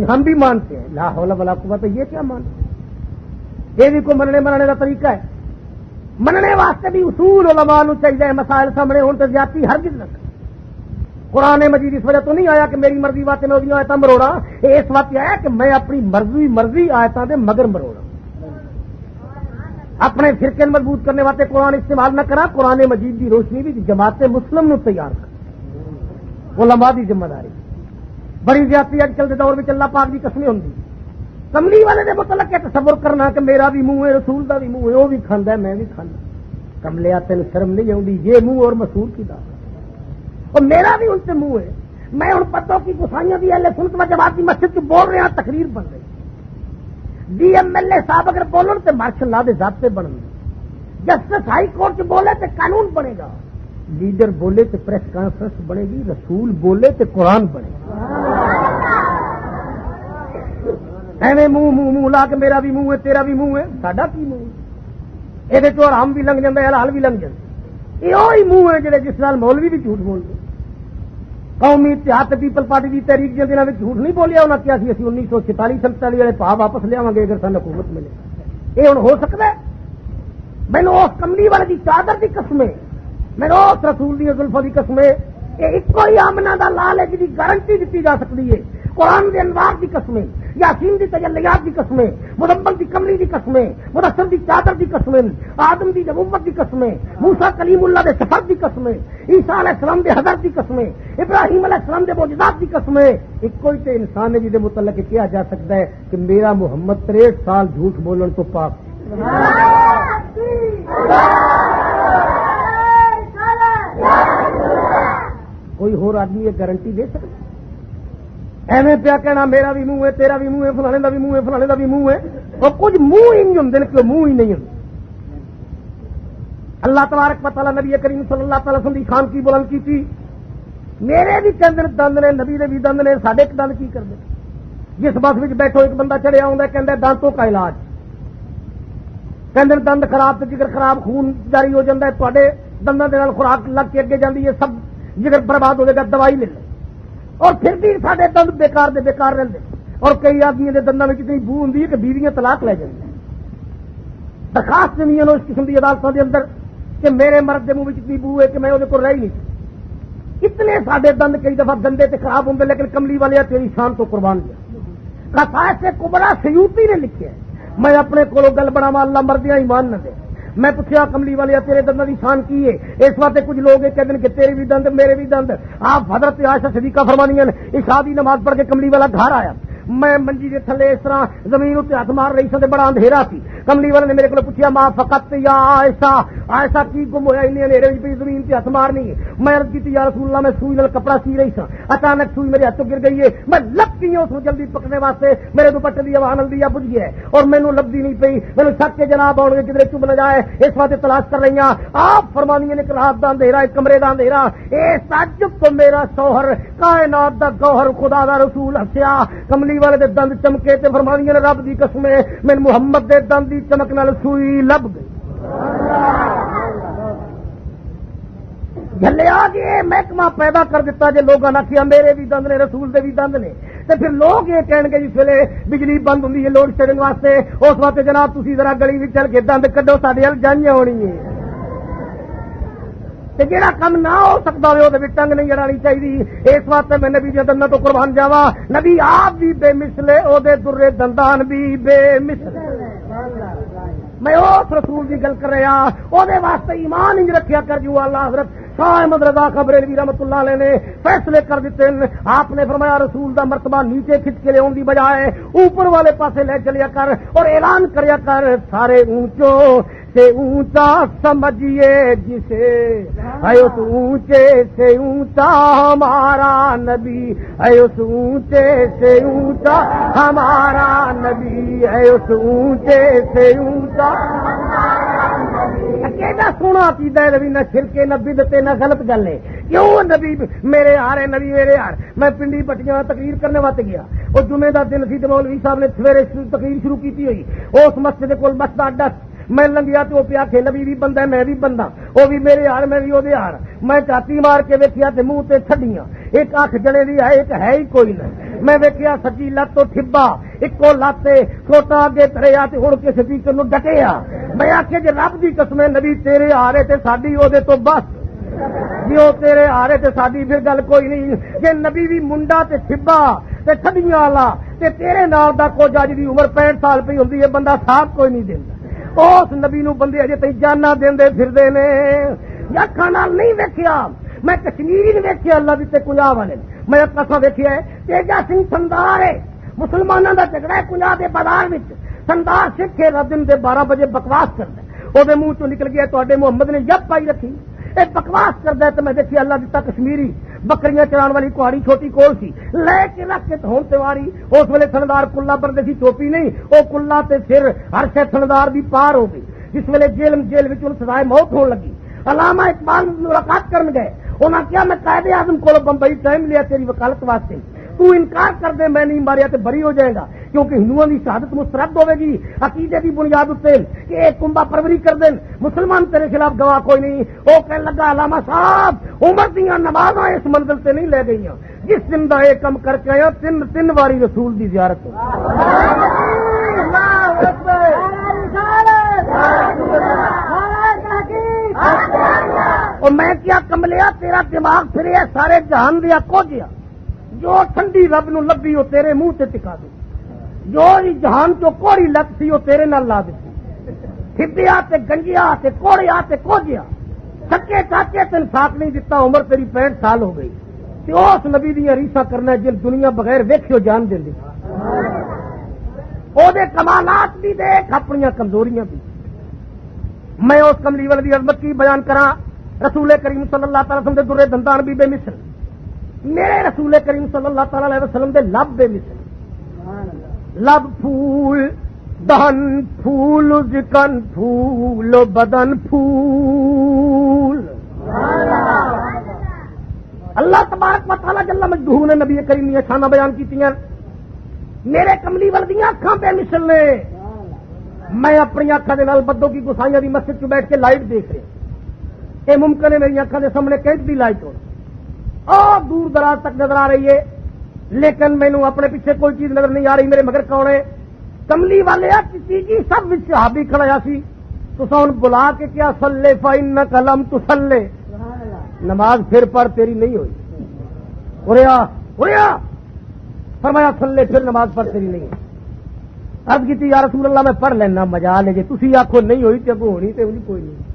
ہم بھی مانتے ہیں لا حول ولا قوت. یہ کیا مانتے؟ یہ بھی کوئی مننے کا طریقہ ہے؟ مننے واسطے بھی اصول علماء نو چاہیے. مسائل سامنے ہون تو زیادتی ہرگز نہ کرے. قرآن مجید اس وجہ تو نہیں آیا کہ میری مرضی واسطے میں آیت مروڑا. اس وقت آیا کہ میں اپنی مرضی آیتاں دے مگر مروڑا. اپنے فرقے مضبوط کرنے واسطے قرآن استعمال نہ کرا. قرآن مجید کی روشنی بھی جماعت مسلم نو تیار کر. علماء دی ذمہ داری. بڑی زیادتی اج کل کے دور میں اللہ پاک کی قسمیں ہوں. کملی والے دے متعلق یہ تصور کرنا کہ میرا بھی منہ ہے رسول دا بھی منہ ہے وہ بھی کھانا ہے میں بھی کھانا. کملیا تین شرم نہیں آتی؟ یہ منہ اور مسور کی دعوت اور میرا بھی ان سے منہ ہے. میں ہوں پتوں کی گسائیاں بھی اہل سنت و جماعت کی مسجد کی بول رہے ہیں. تقریر بن رہی ڈی ایم ایل اے صاحب اگر بولن تو مارشل لا دے ضابطے بن گے. جسٹس ہائی کورٹ بولے تو قانون بنے گا. لیڈر بولے تو پریس کانفرنس بنے گی. رسول بولے تو قرآن بنے گا. ایویں منہ لا کے میرا بھی منہ ہے تیرا بھی منہ ہے. ساڈا کی منہ ہے؟ یہ تو حرام بھی لنگ جاتا ہے حلال بھی لنگ جاتا. یہ منہ ہے جڑے جس نال مولوی بھی جھوٹ بولتے. قومی اتحاد پیپل پارٹی کی تحریک جن دنوں میں جھوٹ نہیں بولیا. انہوں نے کیا سی 1946-47 والے پا واپس لیا گے اگر سن حکومت ملے. یہ ہوں ہو سکتا ہے؟ مینو اس کملی والے کی چادر کی قسم ہے. مینو اس رسول کی زلفوں کی قسم ہے. یہ ایک ہی آمنا کا لال ہے جی گارنٹی دیتی جا سکتی ہے. قرآن کے انوار کی قسم ہے. یاسین کی تجلیات کی قسم ہے. مدمل کی کملی کی قسم ہے. مدثر کی چادر کی قسم ہے. آدم کی نبوت کی قسم ہے. موسیٰ کلیم اللہ کے سفر کی قسم ہے. عیسیٰ علیہ السلام کے حضرت کی قسم ہے. ابراہیم علیہ السلام کے معجزات کی قسم ہے. ایک کوئی تو انسان ہے جس متعلق کیا جا سکتا ہے کہ میرا محمد 63 سال جھوٹ بولن تو پاک. کوئی اور آدمی یہ گارنٹی دے سکتا؟ ایویں پیا کہنا میرا بھی منہ ہے تیرا بھی منہ ہے فلانے کا بھی منہ ہے فلانے کا بھی منہ ہے. اور کچھ منہ ہی نہیں ہوتے کہ منہ ہی نہیں ہوتے. اللہ تبارک و تعالیٰ نبی کریم صلی اللہ تعالی وسلم کی شان کی بلند کی تھی. میرے بھی دند نے نبی دے بھی دند نے. ساڈے دند کی کرتے؟ جس بس میں بیٹھو ایک بندہ چڑھیا آتا کہ دانتوں کا علاج کہ دند خراب تو جگر خراب خون جاری ہو جاتا ہے. تے دندوں کے خوراک لگ کے اگے جاتی ہے سب جگر برباد ہو جائے گا. دوائی لے لے اور پھر بھی سارے دند بےکار دے بےکار رہتے. اور کئی آدمی کے دندوں میں اتنی بو ہوں کہ بیویاں طلاق لے جائیں. درخواست نہیں ہے اس قسم کی عدالتوں کے اندر کہ میرے مرد کے منہ میں اتنی بو ہے کہ میں وہ رہ ہی نہیں. اتنے سارے دند کئی دفعہ گندے تے خراب ہوں لیکن کملی والے تیری شان تو قربان گیا. خاص کبڑا سیوتی نے لکھے میں اپنے کو گل بڑا اللہ مردیاں ایمان نہ دے. میں پوچھا کملی والے تیرے دندوں کی شان کی ہے؟ اس واسطے کچھ لوگ کہتے ہیں کہ تیرے بھی دند میرے بھی دند. آپ حضرت عائشہ صدیقہ فرمانی ہیں عشاء دی نماز پڑھ کے کملی والا گھر آیا. میں منجی کے تھلے اس طرح زمین اتنے ہاتھ مار رہی سا، بڑا اندھیرا سی۔ کملی والے نے میرے کو پوچھا ماں فقط یا ایسا کی گم ہوا اندھیرے پہ زمین سے ہاتھ مارنی ہے؟ میں عرض کی یا رسول اللہ میں سوئی نال کپڑا سی رہی سا، اچانک سوئی میرے ہاتھوں گر گئی ہے، میں لپ گئی ہوں اس کو جلدی پکڑنے واسطے، میرے دوپٹے دی وہاں دیا بجھ گیا ہے اور مینوں لبدی نہیں پئی، مینوں شک کے جناب آؤ گے کدھر چب نہ جائے، اس واسطے تلاش کر رہی ہوں۔ آپ فرمانی نے کہ رات دا اندھیرا ایک کمرے دا اندھیرا، اے تعجب تو میرا شوہر کائنات دا گوہر خدا دا رسول ہسیا، کملی والے دے دند چمکے تے فرمانی نے رب دی قسم میں محمد دے دند دی چمک نال سوئی لب گئی۔ جھلے آ گئے محکمہ پیدا کر دیتا جے لوگوں نے کیا میرے بھی دند نے رسول دے بھی دند نے، تے پھر لوگ یہ کہن گے جس ویلے بجلی بند ہوندی ہے لوڈ شیڈنگ واسطے اس واسطے جناب تسی ذرا گلی وچ چل کے دند کڈو ساڈے ال جائیں ہونی ہے، تے جڑا کم نہ ہو سکتا ہوئے وہ ٹنگ نہیں اڑانی چاہیے۔ اس واسطے میں نبی دے دنداں تو قربان جاواں، نبی آپ بھی بے مثلے او دے درے دندان بھی بے مثلے۔ میں اس رسول کی گل کر رہا وہ واسطے ایمان انج رکھیا کر جو اللہ حضرت شاہ احمد رضا خبریلوی رحمۃ اللہ علیہ نے فیصلے کر دیتے ہیں۔ آپ نے فرمایا رسول دا مرتبہ نیچے کھچ کے لے دی بجائے اوپر والے پاسے لے چلیا کر اور اعلان کریا کر سارے اونچوں سے اونچا سمجھیے جسے ہے اس اونچے سے اونچا ہمارا نبی، ہے اس اونچے سے اونچا ہمارا نبی، ہے اس اونچے سے اونچا کیسا سونا عقیدہ ہے نبی، نہ شرکے نہ بدعت نہ غلط گل ہے۔ کیوں نبی میرے آ رہے نبی میرے آ رہے۔ میں پنڈی پٹیاں تقریر کرنے واسطے گیا، وہ جمعے دا دن سی مولوی صاحب نے سویرے تقریر شروع کی ہوئی، اس مسجد کول مسجد اڈا میں لنگیا تو وہ پیا کہ نبی بھی بندہ میں بھی بندہ، وہ بھی میرے یار میں بھی وہ یار، میں چاتی مار کے ویکھیا تے منہ تے چھڈیاں، ایک اکھ جڑے دی ہے ایک ہے ہی کوئی نہ، میں ویکھیا سچی لت تو ٹھبا اکو لاتے چھوٹا اگے تریا تے ہن کس سپیکر نو ڈٹیا، میں آکھیا جے رب دی قسم نبی تیرے آ رہے تے ساڈی او دے تو بس جی وہ تیرے آ رہے تے ساڈی پھر گل کوئی نہیں، جے نبی بھی منڈا تے ٹھبا تے چھڈیاں والا تے تیرے نال دا کچھ اج دی عمر 65 سال پئی ہوندی ہے بندہ صاحب کوئی نہیں دیندا، اس نبی نو بندے اجے تئی جانا دیندے پھردے نے، اکھاں نال نہیں ویکھیا، میں کشمیری نے ویکھیا اللہ دی تے کنجا والے میں کسا ویکھیا ہے تیجا سنگھ سندار ہے مسلماناں دا جھگڑا ہے کنجا دے بازار وچ، سندار سکھ ہے رات دن دے 12 بجے بکواس کردا ہے، او دے منہ چوں نکل گیا تواڈے محمد نے جب پائی رکھی اے بکواس کردا ہے تے میں دیکھی اللہ دیتا کشمیری بکریاں چران والی کہاڑی چھوٹی کول سی لے کے رکھ کے ہون تیواری اس ویلے تھندار کلا بردے سی ٹوپی نہیں او کلا تے پھر ہر شے تھندار دی پار ہو گئی، جس ویلے جیل وچ سزائے موت ہون لگی، علامہ اقبال ملاقات کرن گئے، انہاں کیا میں قائد اعظم کو بمبئی ٹائم لیا تیری وکالت واسطے، تو انکار کر دے میں نہیں ماریا تے بری ہو جائے گا، کیونکہ ہندوؤں کی شہادت مسترد ہوے گی عقیدے کی بنیاد اتنے کہ ایک کنبا پروری کر دیں مسلمان تیرے خلاف گواہ کوئی نہیں، وہ کہنے لگا علامہ صاحب عمر دیاں نمازاں اس منزل سے نہیں لے گئی، جس دن دا ایک کم کر کے آیا تین واری رسول دی زیارت ہو۔ اور میں کیا کملیا تیرا دماغ پھرے سارے جہان دیا کو گیا، جو ٹھنڈی رب نو لبی وہ تیرے منہ تے ٹکا دے، جو جہان چو کوڑی لت سی وہ تیرے نال لا دیتی، ٹھپیا تے گنجیا تے کوڑیا تے کوجیا، سکے چاچے تین ساتھ نہیں دیتا، عمر تیری 65 سال ہو گئی، تے اس نبی دیاں ریساں کرنا جن دنیا بغیر ویکھیو جان دے او دے کمالات بھی دیکھ اپنی کمزوریاں بھی۔ میں اس کملی والے دی عظمت کی بیان کراں، رسول کریم صلی اللہ تعالی وسلم دے درے دندان بھی بے مثل، میرے رسول کریم صلی اللہ تعالی علیہ وسلم دے لب بے مثل، لب پھول دہن پھول ذکن پھول بدن پھول، اللہ تبارک و تعالی جل مجدہ نے نبی کریم نے شانہ بیان کیتیاں، میرے کملی والدیاں اکھاں بے مثل نے، میں اپنی اکھاں دے نال بدو کی گسائیاں دی مسجد چ بیٹھ کے لائٹ دیکھ رہا، یہ ممکن ہے میری اکھاں دے سامنے کینٹ دی لائٹ ہو اور دور دراز تک نظر آ رہی ہے، لیکن مینوں اپنے پیچھے کوئی چیز نظر نہیں آ رہی، میرے مگر کون ہے کملی والے کسی کی سب صحابی کھڑا سی، تو سون بلا کے کیا صلی فإنک لم تصلی، نماز پھر پڑھ تیری نہیں ہوئی، اوریا فرمایا صلی پھر نماز پڑھ تیری نہیں ہوئی، عرض کی یا رسول اللہ میں پڑھ لینا مجال ہے جی تسی آخو نہیں ہوئی تے اگوں ہونی تے کوئی نہیں،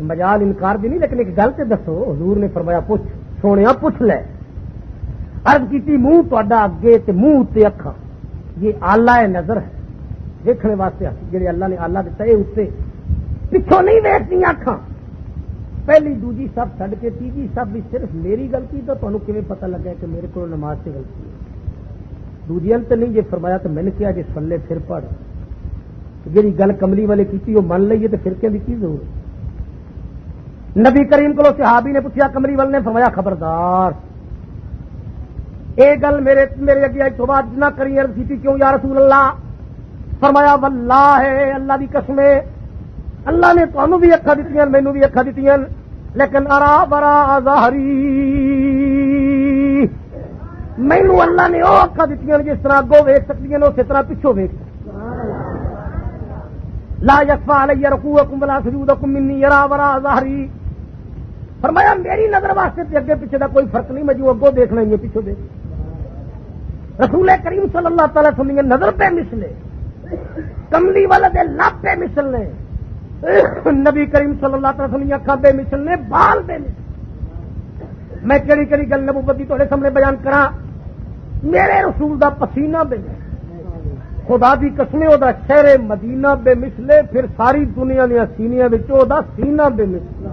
مجال انکار بھی نہیں، لیکن ایک گل تے دسو، حضور نے فرمایا پوچھ سونے پوچھ لے، عرض کی منہ تہاڈا اگے تے منہ تے اکھاں یہ آلہ نظر ہے دیکھنے واسطے جڑے اللہ نے آلہ دیتا ہے اتنے پچھوں نہیں ویکھدی اکھاں پہلی دوجی سب چھڈ کے تیجی سب بھی صرف میری غلطی تو تمہیں کیویں پتہ لگا کہ میرے کو نماز سے غلطی ہے دوجی انت نہیں جی فرمایا تو میں نے کیا جی سلے پھر پڑھ جی گل کملی والے کی وہ من لئیے تو فرقے کی کی ضرورت نبی کریم کو صحابی نے پوچھا کملی والے نے فرمایا خبردار یہ گل میرے اگے آج تو بعد نہ کری عرض کی کیوں یا رسول اللہ فرمایا واللہ ہے اللہ کی قسم اللہ نے تمہیں بھی اکھا دیتی مینوں بھی اکھا دیتی لیکن ارا برا ظاہری مینوں اللہ نے وہ اکھا دیتی جس طرح اگوں ویکھ سکتی ہیں اسی طرح پچھوں ویکھ سکتی لا یخفی علی رکوعکم ولا سجودکم منی یرا ورا ظہری فرمایا میری نظر واسطے تے اگے پیچھے دا کوئی فرق نہیں میں جو اگوں دیکھنا ہی پیچھوں دیکھ رسول کریم صلی اللہ تعالی وسلم نظر پہ مثلے کملی والے دے لب پہ مثلنے نبی کریم صلی اللہ تعالی وسلم اکھاں بے مثلنے بال بے مثل میں کیڑی کیڑی گل نبوت دی تہاڈے سامنے بیان کراں میرے رسول دا پسینہ بے مثل خدا دی قسم او دا شہر مدینہ بے مثلے پھر ساری دنیا دیا سینیاں وچ او دا سینہ بے مثل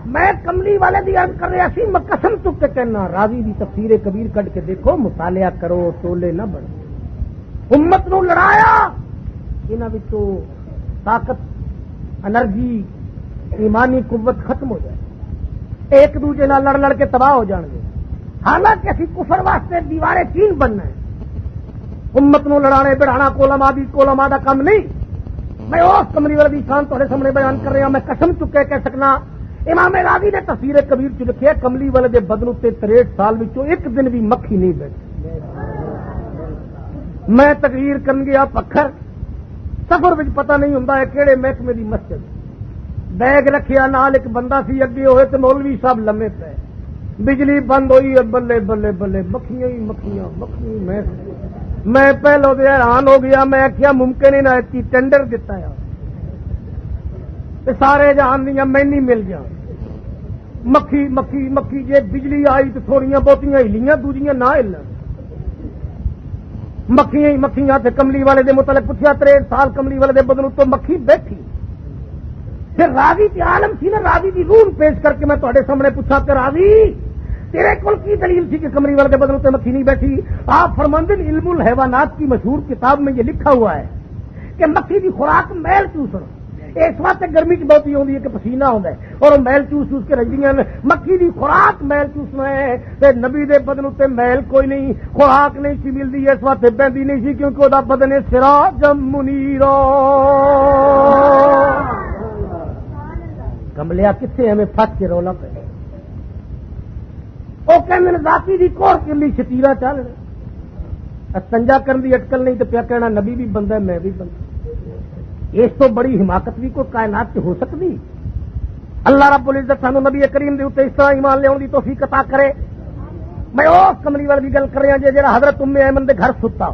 میں کملی والے دی عرض کر رہا سی میں قسم چک کے کہنا راضی دی تفسیر کبیر کٹ کے دیکھو مطالعہ کرو ٹولے نہ بڑھو امت نو لڑایا انہاں وچوں طاقت انرجی ایمانی قوت ختم ہو جائے ایک دوجے نال لڑ لڑ کے تباہ ہو جان گے حالانکہ اسی کفر واسطے دیوارے چین بننا ہے امت نو لڑانے بڑھانا علماء دا کام نہیں میں اس کملی والی دی شان تہاڈے سامنے بیان کر رہا میں قسم چک کے کہہ سکنا امام راضی نے تفسیر کبیر چ لکھیا کملی والے دے بدن تے 63 سال وچوں ایک دن بھی مکھی نہیں بیٹھی میں تقریر کرن گیا پکھر سفر وچ پتہ نہیں ہوندا ہے کیڑے محکمے دی مسجد بیگ رکھیا نال ایک بندہ سی اگے ہوئے تے مولوی صاحب لمے پے بجلی بند ہوئی بلے بلے بلے مکھیاں ہی مکھیاں مکھی میں پہلو دے حیران ہو گیا میں کیا ممکن ہی نہ کی ٹینڈر دیتا ہے سارے جہان دیا میں نہیں مل جان مکھی مکھی مکھی جے بجلی آئی تو تھوڑیاں بہتیاں ہلیاں دوجیاں نہ ہلن مکھیاں ہی مکھیاں تے کملی والے دے متعلق پوچھا 63 سال کملی والے دے بدن تو مکھی بیٹھی پھر راضی تے عالم سی نا راضی دی روح پیش کر کے میں تہاڈے سامنے پوچھا کہ راضی تیرے کول کی دلیل تھی کہ کملی والے دے بدن تے مکھی نہیں بیٹھی آپ فرماندے علم الحیوانات کی مشہور کتاب میں یہ لکھا ہوا ہے کہ مکھی دی خوراک میل چوسنا اس واسطے گرمی چ بہت ہی ہوتی ہے کہ پسینہ ہوتا ہے اور وہ میل چوس چوس کے رجدیاں مکھی دی خوراک میل چوسنا ہے تے نبی دے بدن تے میل کوئی نہیں خوراک نہیں سی ملتی اس واسطے بہندی نہیں سی کیونکہ وہ بدن سراج منیرا کملیا کتنے ہمیں پھس کے رولا پہ وہ کہنے ذاتی دی کور کے لیے شتیرا چل رہے استنجا کرن دی اٹکل نہیں تو پیا کہنا نبی بھی بندہ ہے میں بھی بندہ اس تو بڑی حماقت بھی کوئی کائنات سے ہو سکتی اللہ رب العزت سانو نبی کریم دے اوتے اس طرح ایمان لے دی توفیق عطا کرے میں اس کملی والی گل کر رہا جی جہاں حضرت ام ایمن دے گھر ستا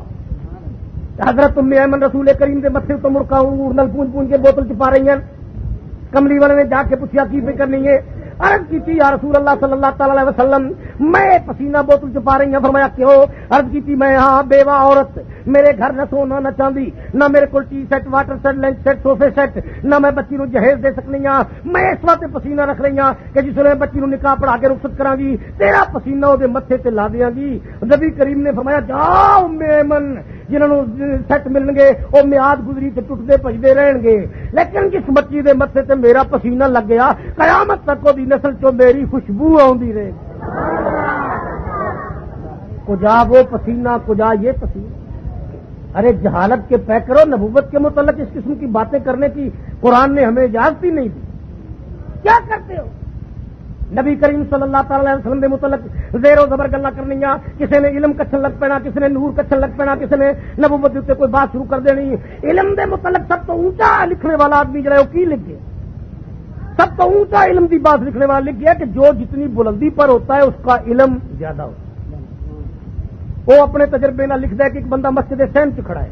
حضرت ام ایمن رسول کریم دے متھے تو مرکا نل پونج پونج کے بوتل چپا رہی ہیں کملی والے نے جا کے پوچھا کی فکر نہیں ہے عرض کی تھی یا رسول اللہ صلی اللہ تعالی علیہ وسلم میں پسینہ بوتل چپا رہی ہوں فرمایا کیوں عرض کی تھی میں ہاں بیوہ عورت میرے گھر نہ سونا نہ چاندی نہ میرے کو tea set water set lunch set sofa set نہ میں بچی نو جہیز دے سکنی ہاں میں اس واسطے پسینہ رکھ رہی ہوں کہ جس نے بچی نو نکاح پڑھا کے رخصت کراں گی تیرا پسینہ وہ متھے تے لا دیاں گی نبی کریم نے فرمایا جاؤ میمن جنہوں سیٹ ملن گے وہ میاد گزری تے ٹوٹتے بجتے رہن گے لیکن جس بچی دے متھے تے میرا پسینہ لگ گیا قیامت تک وہ نسل چو میری خوشبو آندی رہے کجا وہ پسینہ کجا یہ پسینہ ارے جہالت کے پیکرو نبوت کے متعلق اس قسم کی باتیں کرنے کی قرآن نے ہمیں اجازت ہی نہیں دی کیا کرتے ہو نبی کریم صلی اللہ تعالی علیہ وسلم کے متعلق زیر و زبر گلا کرنی کسی نے علم کچھن لگ پینا کسی نے نور کچھن لگ پینا کسی نے نبوت کے کوئی بات شروع کر دینی علم دے متعلق سب تو اونچا لکھنے والا آدمی جڑا ہے وہ کی لکھے سب تو اونچا علم کی بات لکھنے والا لکھا کہ جو جتنی بلندی پر ہوتا ہے اس کا علم زیادہ ہوتا ہے. وہ اپنے تجربے نہ لکھتا ہے کہ ایک بندہ مسجد سین چ کھڑا ہے,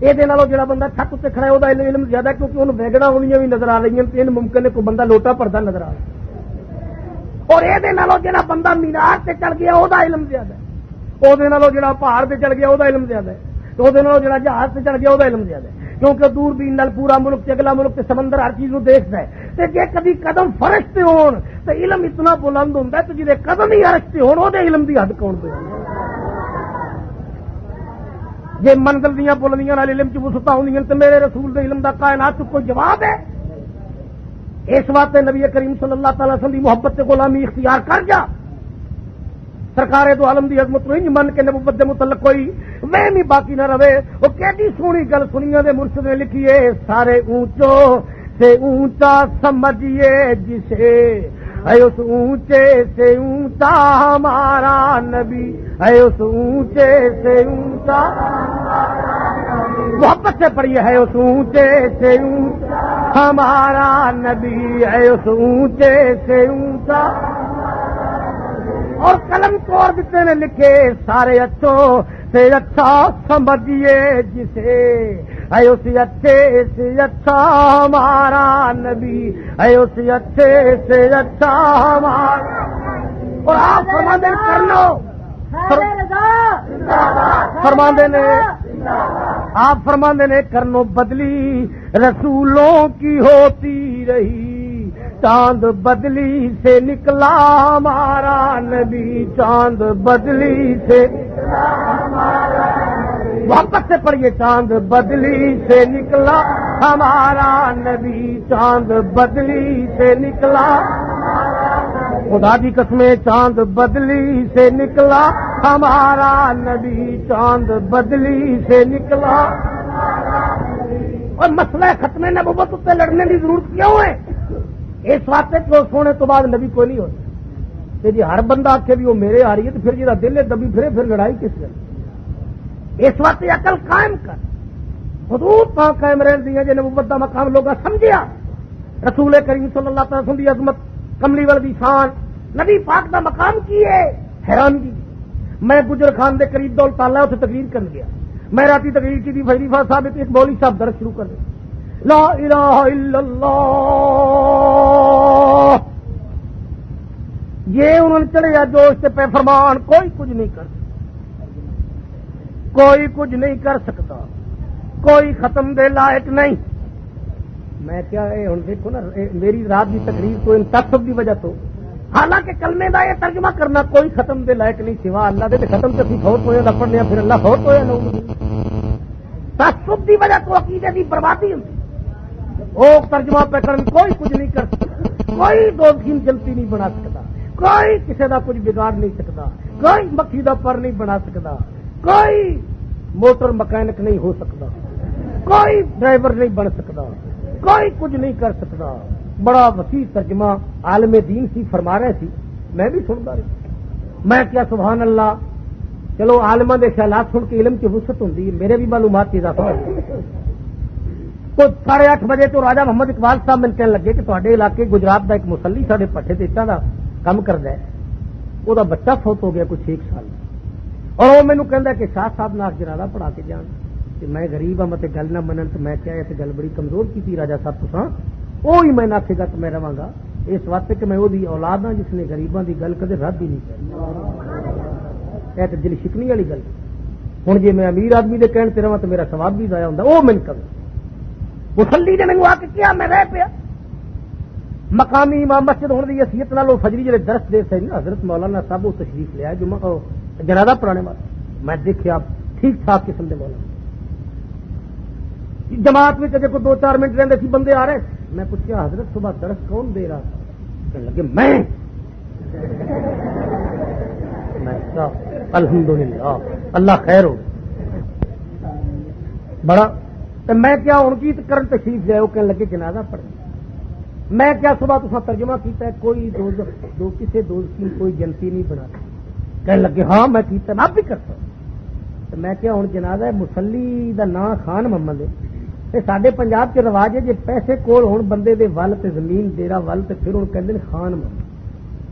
یہ جڑا بندہ چھت اتنے کھڑا ہے وہ علم زیادہ ہے, کیونکہ انہوں ویگڑا ہوئی بھی نظر آ رہی ہیں, ممکن ہے کوئی بندہ لوٹا پڑتا نظر آ رہا ہے. اور یہ جڑا بندہ مینار سے چڑھ گیا وہ علم زیادہ ہے, وہ جڑا پہاڑ سے چڑھ گیا وہ علم زیادہ ہے, تو وہ جڑا جہاز سے چڑھ گیا وہ علم زیادہ ہے, کیونکہ دور بین نال پورا ملک سے اگلا ملک سے سمندر ہر چیز دیکھتا ہے. تو جی کبھی قدم فرش سے ہون تو علم اتنا بلند ہوتا ہے, تو جی قدم ہی عرش سے ہون وہ علم کی حد کون پہ جی منزل دیا بلندیاں نال علم چ وسطا ہوندیاں تو میرے رسول دے علم دا کائنات کو کوئی جواب ہے؟ اس واسطے نبی کریم صلی اللہ تعالی وسلم دی محبت سے غلامی اختیار کر جا. سرکار دو عالم دی عظمت نہیں من کے نبوت دے متعلق کوئی وہم ہی باقی نہ رہے. وہ کیسی سونی گل سنیاں دے مرشد نے لکھی ہے, سارے اونچوں سے اونچا سمجھیے جسے, اے اس اونچے سے اونچا ہمارا نبی, اے اس اونچے سے اونچا محبت سے پڑھیے, ہے اس اونچے سے اونچا ہمارا نبی, ہے اس اونچے سے اونچا. اور قلم توڑ دیتے نے لکھے, سارے اچھوں سے اچھا سمجھیے جسے, اے اس اچھے سے اچھا ہمارا نبی, اے اس اچھے سے اچھا ہمارا. اور آپ فرماندے کر لو, فرماندے نے آپ فرماندے نے کرنو بدلی رسولوں کی ہوتی رہی, چاند بدلی سے نکلا ہمارا نبی, چاند بدلی سے واپس سے پڑھیے, چاند بدلی سے نکلا ہمارا نبی, چاند بدلی سے نکلا. خدا کی قسمیں چاند بدلی سے نکلا ہمارا نبی, چاند بدلی سے نکلا. اور مسئلہ ختم نبوت سے لڑنے کی ضرورت کیوں ہے؟ اس واسطے کہ سونے تو بعد نبی کوئی نہیں ہوتا. کہ جی ہر بندہ آخے بھی وہ میرے آ رہی ہے تو پھر جا دل ہے دبی پھر لڑائی کس نے؟ اس واسطے عقل قائم کر, حدود کہاں قائم رہ دی ہے جی نبوت کا مقام لوگ سمجھیا. رسول کریم صلی اللہ تعالی وسلم کی عظمت, کملی والی شان, نبی پاک کا مقام کی ہے حیرانگی. میں گجر خان دے قریب دول تالا اسے تقریر کر گیا, میں راتی تقریر کی تھی, فریفہ صاحب ایک مولوی صاحب درس شروع کر دیا, لا الہ الا اللہ. یہ انہوں نے چڑھے یا جوش سے پہ فرمان, کوئی کچھ نہیں کر سکتا, کوئی کچھ نہیں کر سکتا, کوئی ختم دے لائق نہیں. میں کیا ہوں دیکھو نا, میری رات کی تقریر تو ان تعصب کی وجہ تو, حالانکہ کلمے کا یہ ترجمہ کرنا کوئی ختم دے لائق نہیں سوا اللہ دے, ختم سے فوت ہوئے نہ پڑھنے پھر اللہ فوت ہویا نہ. تعصب کی وجہ تو عقیدے کی بربادی ہوتی. وہ ترجمہ پہ کرنے کوئی کچھ نہیں کر سکتا, کوئی دوسری جلتی نہیں بنا سکتا, کوئی کسی کا کچھ بگاڑ نہیں سکتا, کوئی مکھی کا پر نہیں بنا سکتا, کوئی موٹر مکینک نہیں ہو سکتا, کوئی ڈرائیور نہیں بن سکتا, کوئی کچھ نہیں کر سکتا. بڑا وسیع ترجمہ عالم دین سی فرما رہے سی, میں بھی سنتا رہی. میں کیا سبحان اللہ, چلو عالماں دے خیالات سن کے علم کی وسعت ہوتی ہے, میرے بھی معلومات کی اضافہ ہوتا ہے. تو 8:30 بجے تو راجا محمد اقبال صاحب میں کہنے لگے کہ تھوڑے علاقے گجرات کا ایک مسلی سارے پٹھے دیتا کا کام کرتا ہے, وہ بچہ فوت ہو گیا کچھ 1 سال, اور وہ مینو کہہ کہ شاہ صاحب نے جنازہ پڑھا کے جان, کہ میں غریب ہوں مت گل نہ منن, تو میں کیا ہے گل بڑی کمزور کی راجا صاحب تو وہی میں آخے گا تو میں رہا گا, اس واسطے کہ میں وہی اولاد ہوں جس نے غریباں کی گل کدے رد ہی نہیں کی. تو دل شکنی والی گل. ہوں جی میں امیر آدمی کے کہنے سے رہا تو میرا ثواب بھی ضائع ہوتا, وہ من کرے مسلی نے مینو آ کے کیا میں رہ پیا. مقامی امام مسجد ہونے کی حیثیت نال فجری جڑے درس دے سن حضرت مولانا صاحب وہ تشریف لیا جنازہ پڑھانے والا. میں دیکھا ٹھیک ٹھاک قسم کے مولانا, جماعت میں جب کوئی 2-4 منٹ رہتے سی بندے آ رہے, میں پوچھا حضرت صبح درس کون دے رہا تھا؟ کہنے لگے میں الحمدللہ اللہ خیر ہو. بڑا میں کیا ان کی کرن تشریف لے, وہ کہنے لگے جنازہ پڑھ. میں کیا صبح تو ترجمہ کیتا ہے, کوئی کسی دوست کی کوئی جنتی نہیں بنا. کہنے لگے ہاں میں کیتا, میں اب بھی کرتا. تو میں کیا ہوں جنازہ مسلی دا نام خان محمد ہے, سڈے پنجاب کے رواج ہے جی پیسے کول ہون بندے دے ول تے زمین ڈیرا ول تے پھر ہوں کہندے نے خان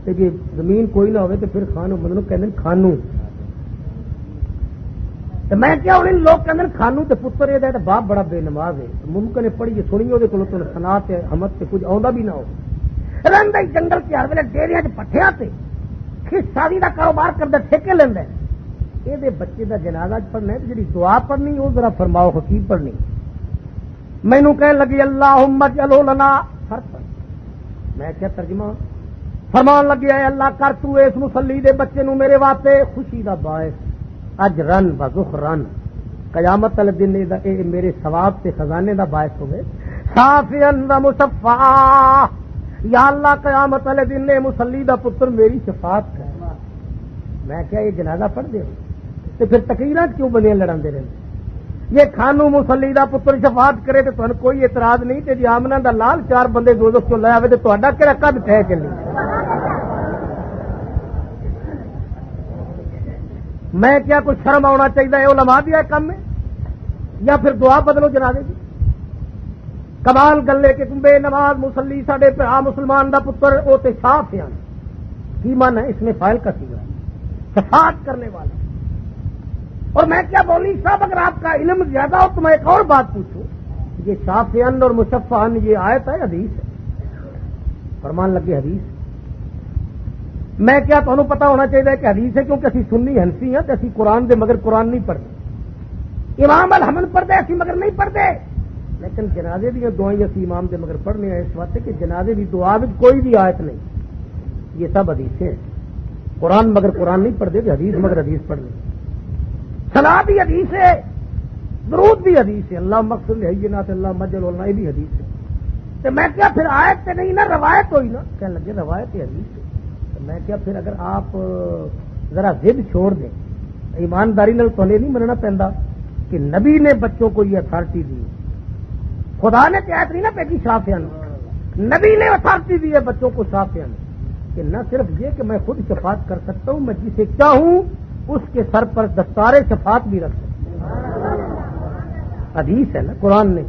تے جی زمین کوئی نہ ہوئے تے پھر خان بندے کہندے نے خانو. تو میں کیا ہوں لوگ کہندے نے خانو تے پتر یہ باپ بڑا بے نماز ہے ممکن ہے پڑھیے سنیے وہ کو سنا تے حمد تے کچھ آندا بھی نہ ہو رہندا جنگل کے ہر ویلے ڈیریاں چ پٹھیاں تے شادی کا کاروبار کرتا ٹھیکے لینا یہ بچے کا جنازہ پڑھنا ہے جی دعا پڑھنی وہ ذرا فرماؤ حقیق پڑھنی. مینو کہنے لگی اللہم اجعلہ لنا فرقا. میں کیا ترجمہ فرمان لگیا ہے اللہ کر تو اس مصلی دے بچے نو میرے واسطے خوشی دا باعث اجرن و ذخرن قیامت والے دن میرے ثواب تے خزانے دا باعث ہوئے صافیان و مصفا. یا اللہ قیامت والے دن نے مصلی دا پتر میری شفاعت کر. میں کیا یہ جنازہ پڑھ دے تو پھر تقریرات کیوں بنیا لڑاندے رہے. یہ خانو مصلی دا پتر شفاعت کرے تو تمہیں کوئی اعتراض نہیں کہ جی آمنہ دا لال 4 بندے دوزخ چوں لے آوے تو تہاڈا کہڑا قد ٹھہ چلی. میں کیا کچھ شرم آنا چاہیے علماء دیا کم ہے یا پھر دعا بدلو جنازے کی. کمال گلے کے بے نماز مسلی ساڈے پرا مسلمان دا پتر او تے شافعیان کی من ہے اس میں فائل کا سیگا شفاعت کرنے والا. اور میں کیا بولی صاحب اگر آپ کا علم زیادہ ہو تو میں ایک اور بات پوچھوں یہ شافعیان اور مشفعان یہ آیت ہے حدیث ہے فرمان لگے حدیث. میں کیا تمہیں پتا ہونا چاہیے کہ حدیث ہے کیونکہ اسی سنی ہنسی ہیں تو اسی قرآن دے مگر قرآن نہیں پڑھتے. امام الحمد پڑھتے اسی مگر نہیں پڑھتے لیکن جنازے دیا دعائیں اسی امام دے مگر پڑھنے ہیں اس واسطے کہ جنازے دی دعا میں کوئی بھی آیت نہیں. یہ سب حدیثیں ہیں. قرآن مگر قرآن نہیں پڑھتے حدیث مگر حدیث پڑھنے. صلاح بھی حدیث ہے درود بھی حدیث ہے اللہ مقصد ہے نہ اللہ مجل اللہ یہ بھی حدیث ہے. تو میں کیا پھر آیت سے نہیں نا روایت ہوئی نا کہنے لگے روایت حدیث ہے. تو میں کیا پھر اگر آپ ذرا ضد چھوڑ دیں ایمانداری نال تو نہیں مننا پہنتا کہ نبی نے بچوں کو یہ اتھارٹی دی. خدا نے آیت نہیں نا بھیجی شافعیان نبی نے اتھارٹی دی ہے بچوں کو شافعیان کہ نہ صرف یہ کہ میں خود شفاعت کر سکتا ہوں میں جسے چاہوں اس کے سر پر دستار شفاعت بھی رکھ سکتا ہوں. حدیث ہے نا قرآن نے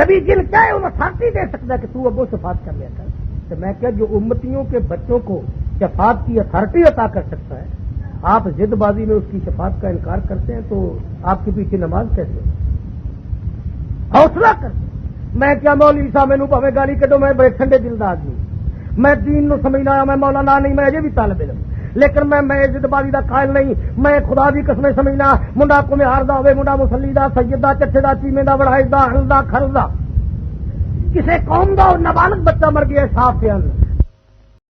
نبی جن چاہے انہیں اتھارٹی دے سکتا ہے کہ تو اب وہ شفاعت کر لیا کر. تو میں کیا جو امتیوں کے بچوں کو شفاعت کی اتھارٹی عطا کر سکتا ہے آپ ضد بازی میں اس کی شفاعت کا انکار کرتے ہیں تو آپ کے پیچھے نماز کیسے حوصلہ کر. میں کیا مولوی صاحب مینوں پاویں گالی کڈو میں بڑے ٹھنڈے دل دا آدمی میں دین نو سمجھنا آیا میں مولانا نہیں میں اجے بھی طالب علم لیکن میں ضد بازی دا قائل نہیں. میں خدا دی قسم سمجھنا منڈا کو میں ہاردا ہوے منڈا مسلی دا سید دا چٹھے دا چیمے دا وڑائے دا ہل دا کھل دا کسے قوم دا نابالغ بچہ مر گیا صاف